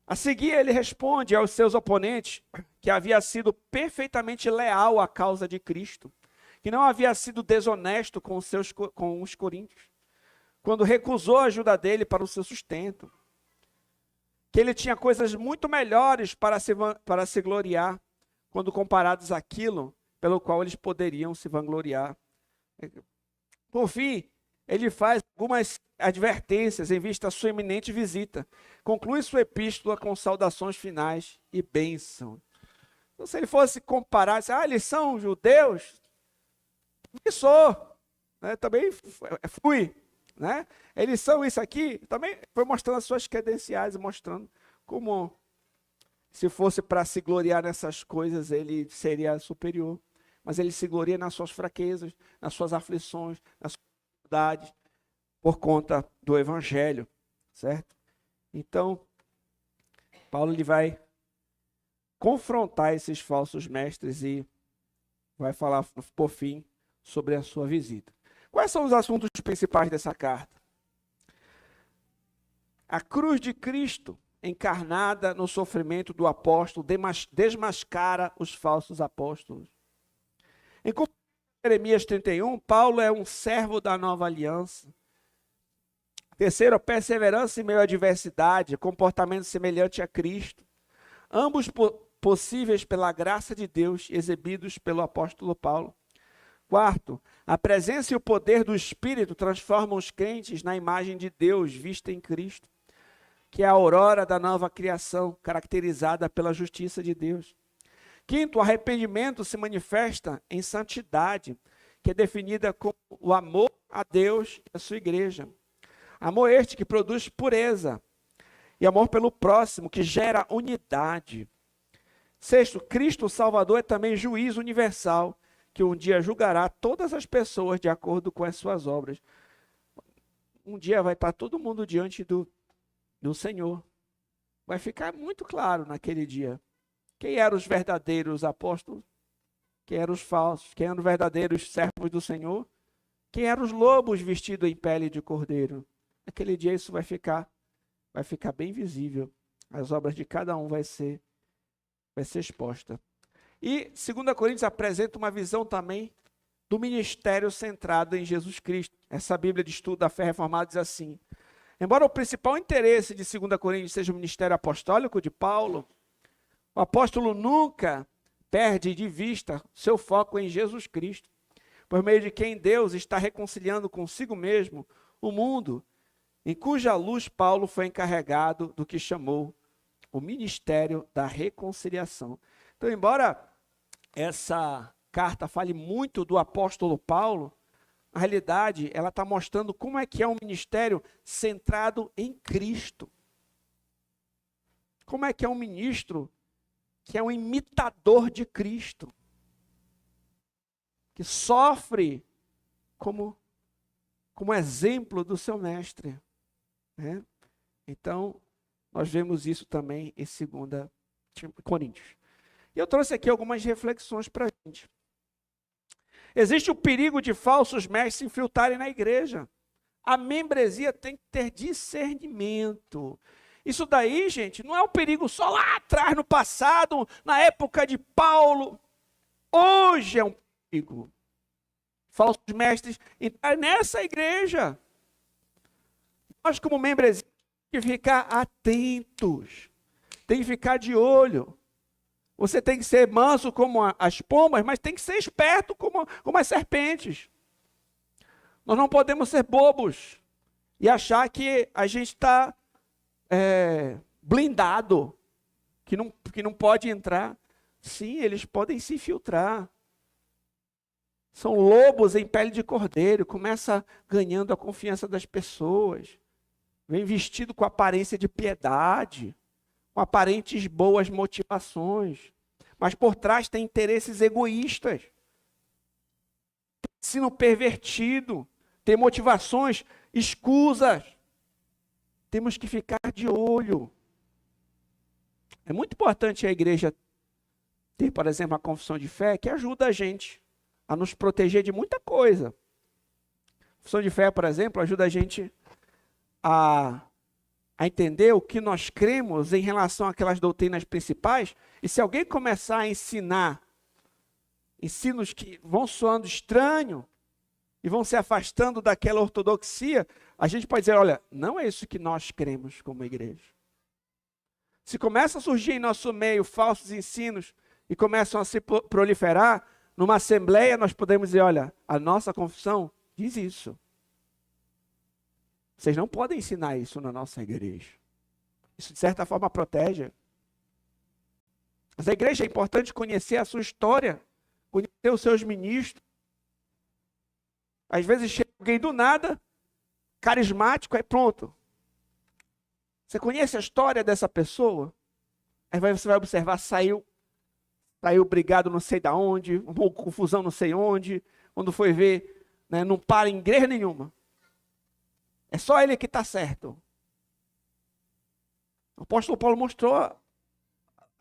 A seguir, ele responde aos seus oponentes que havia sido perfeitamente leal à causa de Cristo, que não havia sido desonesto com os coríntios, quando recusou a ajuda dele para o seu sustento, que ele tinha coisas muito melhores para se gloriar, quando comparados àquilo pelo qual eles poderiam se vangloriar. Por fim, ele faz algumas advertências em vista da sua iminente visita. Conclui sua epístola com saudações finais e bênção. Então, se ele fosse comparar, eles são judeus? E sou, né? Também fui. Né? Eles são isso aqui, também foi mostrando as suas credenciais, mostrando como, se fosse para se gloriar nessas coisas, ele seria superior. Mas ele se gloria nas suas fraquezas, nas suas aflições, nas suas dificuldades, por conta do Evangelho, certo? Então, Paulo ele vai confrontar esses falsos mestres e vai falar, por fim, sobre a sua visita. Quais são os assuntos principais dessa carta? A cruz de Cristo, encarnada no sofrimento do apóstolo, desmascara os falsos apóstolos. Em Jeremias 31, Paulo é um servo da nova aliança. Terceiro, a perseverança em meio à adversidade, comportamento semelhante a Cristo. Ambos possíveis pela graça de Deus, exibidos pelo apóstolo Paulo. Quarto, a presença e o poder do Espírito transformam os crentes na imagem de Deus vista em Cristo, que é a aurora da nova criação, caracterizada pela justiça de Deus. Quinto, o arrependimento se manifesta em santidade, que é definida como o amor a Deus e a sua igreja. Amor este que produz pureza, e amor pelo próximo, que gera unidade. Sexto, Cristo o Salvador é também juiz universal, que um dia julgará todas as pessoas de acordo com as suas obras. Um dia vai estar todo mundo diante do Senhor. Vai ficar muito claro naquele dia quem eram os verdadeiros apóstolos, quem eram os falsos, quem eram os verdadeiros servos do Senhor, quem eram os lobos vestidos em pele de cordeiro. Naquele dia isso vai ficar bem visível. As obras de cada um vai ser exposta. E 2 Coríntios apresenta uma visão também do ministério centrado em Jesus Cristo. Essa Bíblia de Estudo da Fé Reformada diz assim: embora o principal interesse de 2 Coríntios seja o ministério apostólico de Paulo, o apóstolo nunca perde de vista seu foco em Jesus Cristo, por meio de quem Deus está reconciliando consigo mesmo o mundo, em cuja luz Paulo foi encarregado do que chamou o ministério da reconciliação. Então, embora essa carta fale muito do apóstolo Paulo, na realidade, ela está mostrando como é que é um ministério centrado em Cristo. Como é que é um ministro que é um imitador de Cristo, que sofre como exemplo do seu mestre, né? Então, nós vemos isso também em 2 Coríntios. E eu trouxe aqui algumas reflexões para a gente. Existe o perigo de falsos mestres se infiltrarem na igreja. A membresia tem que ter discernimento. Isso daí, gente, não é um perigo só lá atrás, no passado, na época de Paulo. Hoje é um perigo. Falsos mestres entrarem nessa igreja. Nós, como membresia, temos que ficar atentos. Tem que ficar de olho. Você tem que ser manso como as pombas, mas tem que ser esperto como as serpentes. Nós não podemos ser bobos e achar que a gente está blindado, que não pode entrar. Sim, eles podem se infiltrar. São lobos em pele de cordeiro, começa ganhando a confiança das pessoas. Vem vestido com aparência de piedade, com aparentes boas motivações, mas por trás tem interesses egoístas, ensino pervertido, tem motivações escusas. Temos que ficar de olho. É muito importante a igreja ter, por exemplo, a confissão de fé, que ajuda a gente a nos proteger de muita coisa. A confissão de fé, por exemplo, ajuda a gente a entender o que nós cremos em relação àquelas doutrinas principais. E se alguém começar a ensinar ensinos que vão soando estranho e vão se afastando daquela ortodoxia, a gente pode dizer, olha, não é isso que nós cremos como igreja. Se começa a surgir em nosso meio falsos ensinos e começam a se proliferar, numa assembleia nós podemos dizer, olha, a nossa confissão diz isso. Vocês não podem ensinar isso na nossa igreja. Isso, de certa forma, protege. Mas a igreja é importante conhecer a sua história, conhecer os seus ministros. Às vezes chega alguém do nada, carismático, aí pronto. Você conhece a história dessa pessoa? Aí você vai observar, saiu brigado não sei da onde, uma confusão não sei onde, quando foi ver, né, não para em igreja nenhuma. É só ele que está certo. O apóstolo Paulo mostrou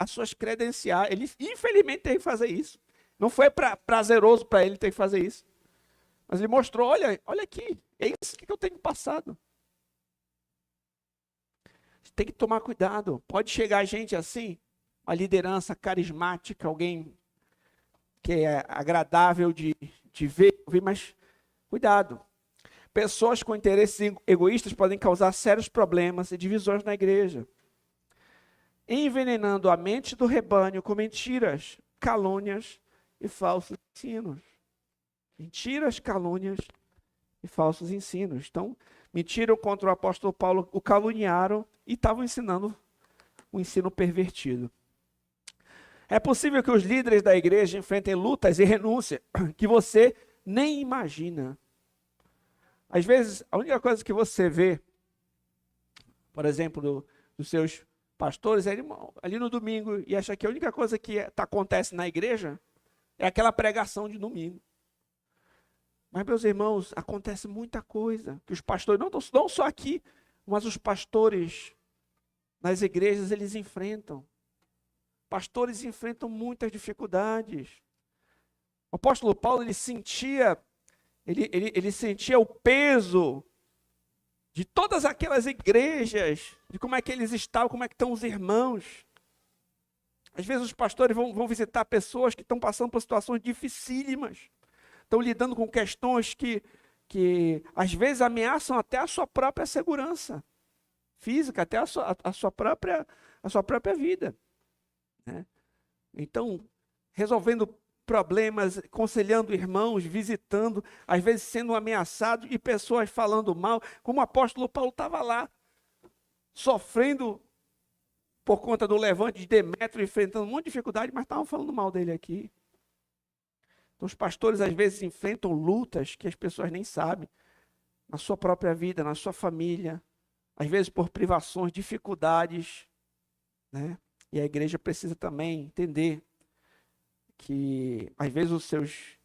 as suas credenciais. Ele, infelizmente, teve que fazer isso. Não foi prazeroso para ele ter que fazer isso. Mas ele mostrou, olha aqui, é isso que eu tenho passado. Tem que tomar cuidado. Pode chegar gente assim, uma liderança carismática, alguém que é agradável de ver, mas cuidado. Pessoas com interesses egoístas podem causar sérios problemas e divisões na igreja, envenenando a mente do rebanho com mentiras, calúnias e falsos ensinos. Mentiras, calúnias e falsos ensinos. Então, mentiram contra o apóstolo Paulo, o caluniaram e estavam ensinando um ensino pervertido. É possível que os líderes da igreja enfrentem lutas e renúncias que você nem imagina. Às vezes, a única coisa que você vê, por exemplo, dos seus pastores, é ali no domingo, e acha que a única coisa que acontece na igreja é aquela pregação de domingo. Mas, meus irmãos, acontece muita coisa, que os pastores, não só aqui, mas os pastores nas igrejas, eles enfrentam. Pastores enfrentam muitas dificuldades. O apóstolo Paulo, ele sentia o peso de todas aquelas igrejas, de como é que eles estavam, como é que estão os irmãos. Às vezes os pastores vão visitar pessoas que estão passando por situações dificílimas, estão lidando com questões que às vezes ameaçam até a sua própria segurança física, até a sua própria vida, né? Então, resolvendo problemas, aconselhando irmãos, visitando, às vezes sendo ameaçado e pessoas falando mal, como o apóstolo Paulo estava lá, sofrendo por conta do levante de Demétrio, enfrentando um monte de dificuldade, mas estavam falando mal dele aqui. Então, os pastores às vezes enfrentam lutas que as pessoas nem sabem, na sua própria vida, na sua família, às vezes por privações, dificuldades, né? E a igreja precisa também entender que às vezes os seus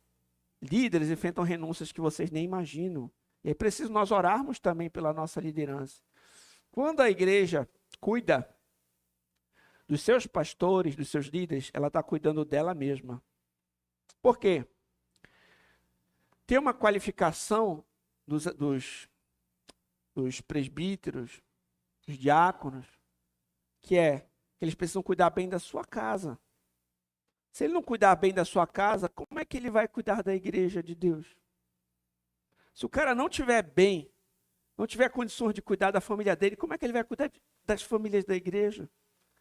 líderes enfrentam renúncias que vocês nem imaginam. E é preciso nós orarmos também pela nossa liderança. Quando a igreja cuida dos seus pastores, dos seus líderes, ela está cuidando dela mesma. Por quê? Tem uma qualificação dos presbíteros, dos diáconos, que eles precisam cuidar bem da sua casa. Se ele não cuidar bem da sua casa, como é que ele vai cuidar da igreja de Deus? Se o cara não estiver bem, não tiver condições de cuidar da família dele, como é que ele vai cuidar das famílias da igreja?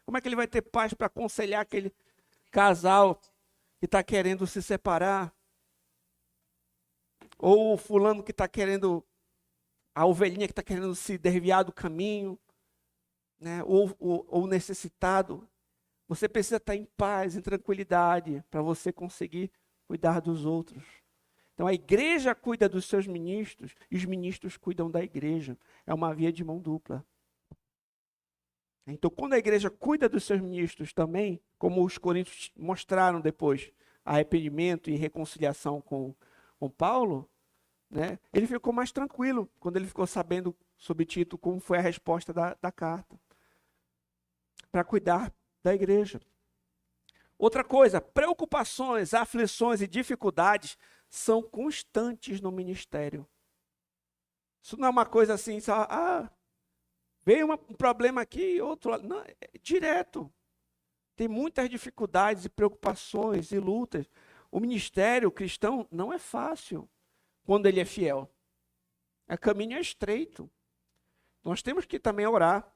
Como é que ele vai ter paz para aconselhar aquele casal que está querendo se separar? Ou o fulano que está querendo, a ovelhinha que está querendo se desviar do caminho, né? Ou o necessitado. Você precisa estar em paz, em tranquilidade, para você conseguir cuidar dos outros. Então a igreja cuida dos seus ministros e os ministros cuidam da igreja. É uma via de mão dupla. Então quando a igreja cuida dos seus ministros também, como os coríntios mostraram depois, arrependimento e reconciliação com Paulo, né, ele ficou mais tranquilo quando ele ficou sabendo sob Tito como foi a resposta da carta. Para cuidar da igreja. Outra coisa, preocupações, aflições e dificuldades são constantes no ministério. Isso não é uma coisa assim, só, veio um problema aqui, outro lá. Não, é direto. Tem muitas dificuldades e preocupações e lutas. O ministério cristão não é fácil quando ele é fiel. O caminho é estreito. Nós temos que também orar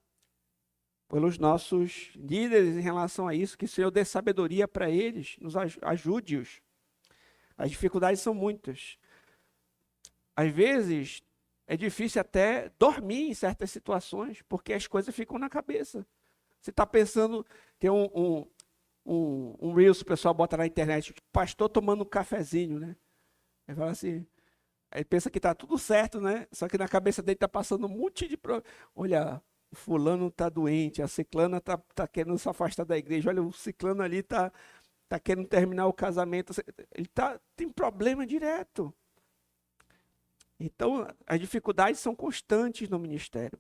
pelos nossos líderes em relação a isso, que o Senhor dê sabedoria para eles, nos ajude-os. As dificuldades são muitas. Às vezes, é difícil até dormir em certas situações, porque as coisas ficam na cabeça. Você está pensando, tem um Reels que o pessoal bota na internet, pastor tomando um cafezinho, né? Ele fala assim, aí pensa que está tudo certo, né? Só que na cabeça dele está passando um monte de problema. Olha, o fulano está doente, a ciclana está querendo se afastar da igreja, olha, o ciclano ali está querendo terminar o casamento, ele tem problema direto. Então, as dificuldades são constantes no ministério.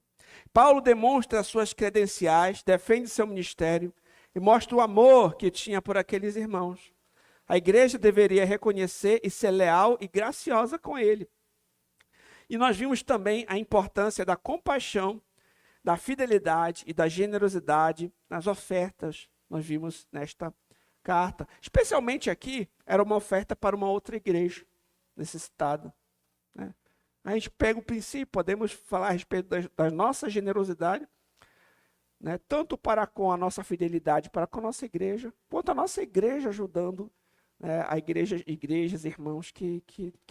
Paulo demonstra suas credenciais, defende seu ministério, e mostra o amor que tinha por aqueles irmãos. A igreja deveria reconhecer e ser leal e graciosa com ele. E nós vimos também a importância da compaixão, da fidelidade e da generosidade nas ofertas. Nós vimos nesta carta. Especialmente aqui, era uma oferta para uma outra igreja necessitada, né? A gente pega o princípio, podemos falar a respeito da nossa generosidade, né? Tanto para com a nossa fidelidade para com a nossa igreja, quanto a nossa igreja ajudando, né, a igrejas, irmãos que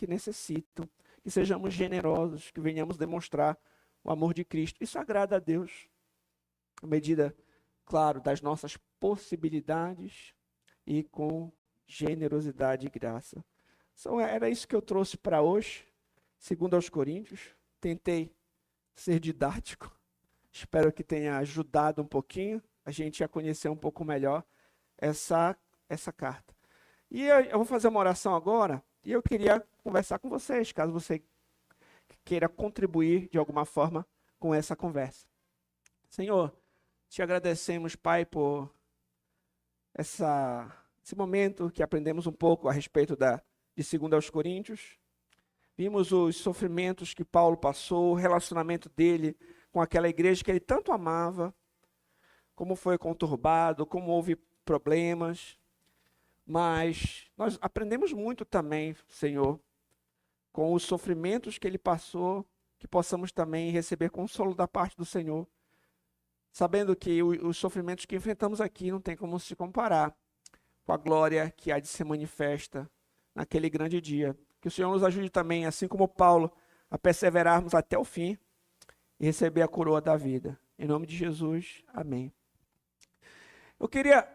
necessitam. Que sejamos generosos, que venhamos demonstrar o amor de Cristo. Isso agrada a Deus, à medida, claro, das nossas possibilidades e com generosidade e graça. Então, era isso que eu trouxe para hoje, segundo aos Coríntios. Tentei ser didático, espero que tenha ajudado um pouquinho a gente a conhecer um pouco melhor essa carta. E eu vou fazer uma oração agora, e eu queria conversar com vocês, caso você queira contribuir de alguma forma com essa conversa. Senhor, te agradecemos, Pai, por esse momento que aprendemos um pouco a respeito de 2 aos Coríntios. Vimos os sofrimentos que Paulo passou, o relacionamento dele com aquela igreja que ele tanto amava, como foi conturbado, como houve problemas. Mas nós aprendemos muito também, Senhor, com os sofrimentos que ele passou, que possamos também receber consolo da parte do Senhor, sabendo que os sofrimentos que enfrentamos aqui não tem como se comparar com a glória que há de se manifesta naquele grande dia. Que o Senhor nos ajude também, assim como Paulo, a perseverarmos até o fim e receber a coroa da vida. Em nome de Jesus, amém. Eu queria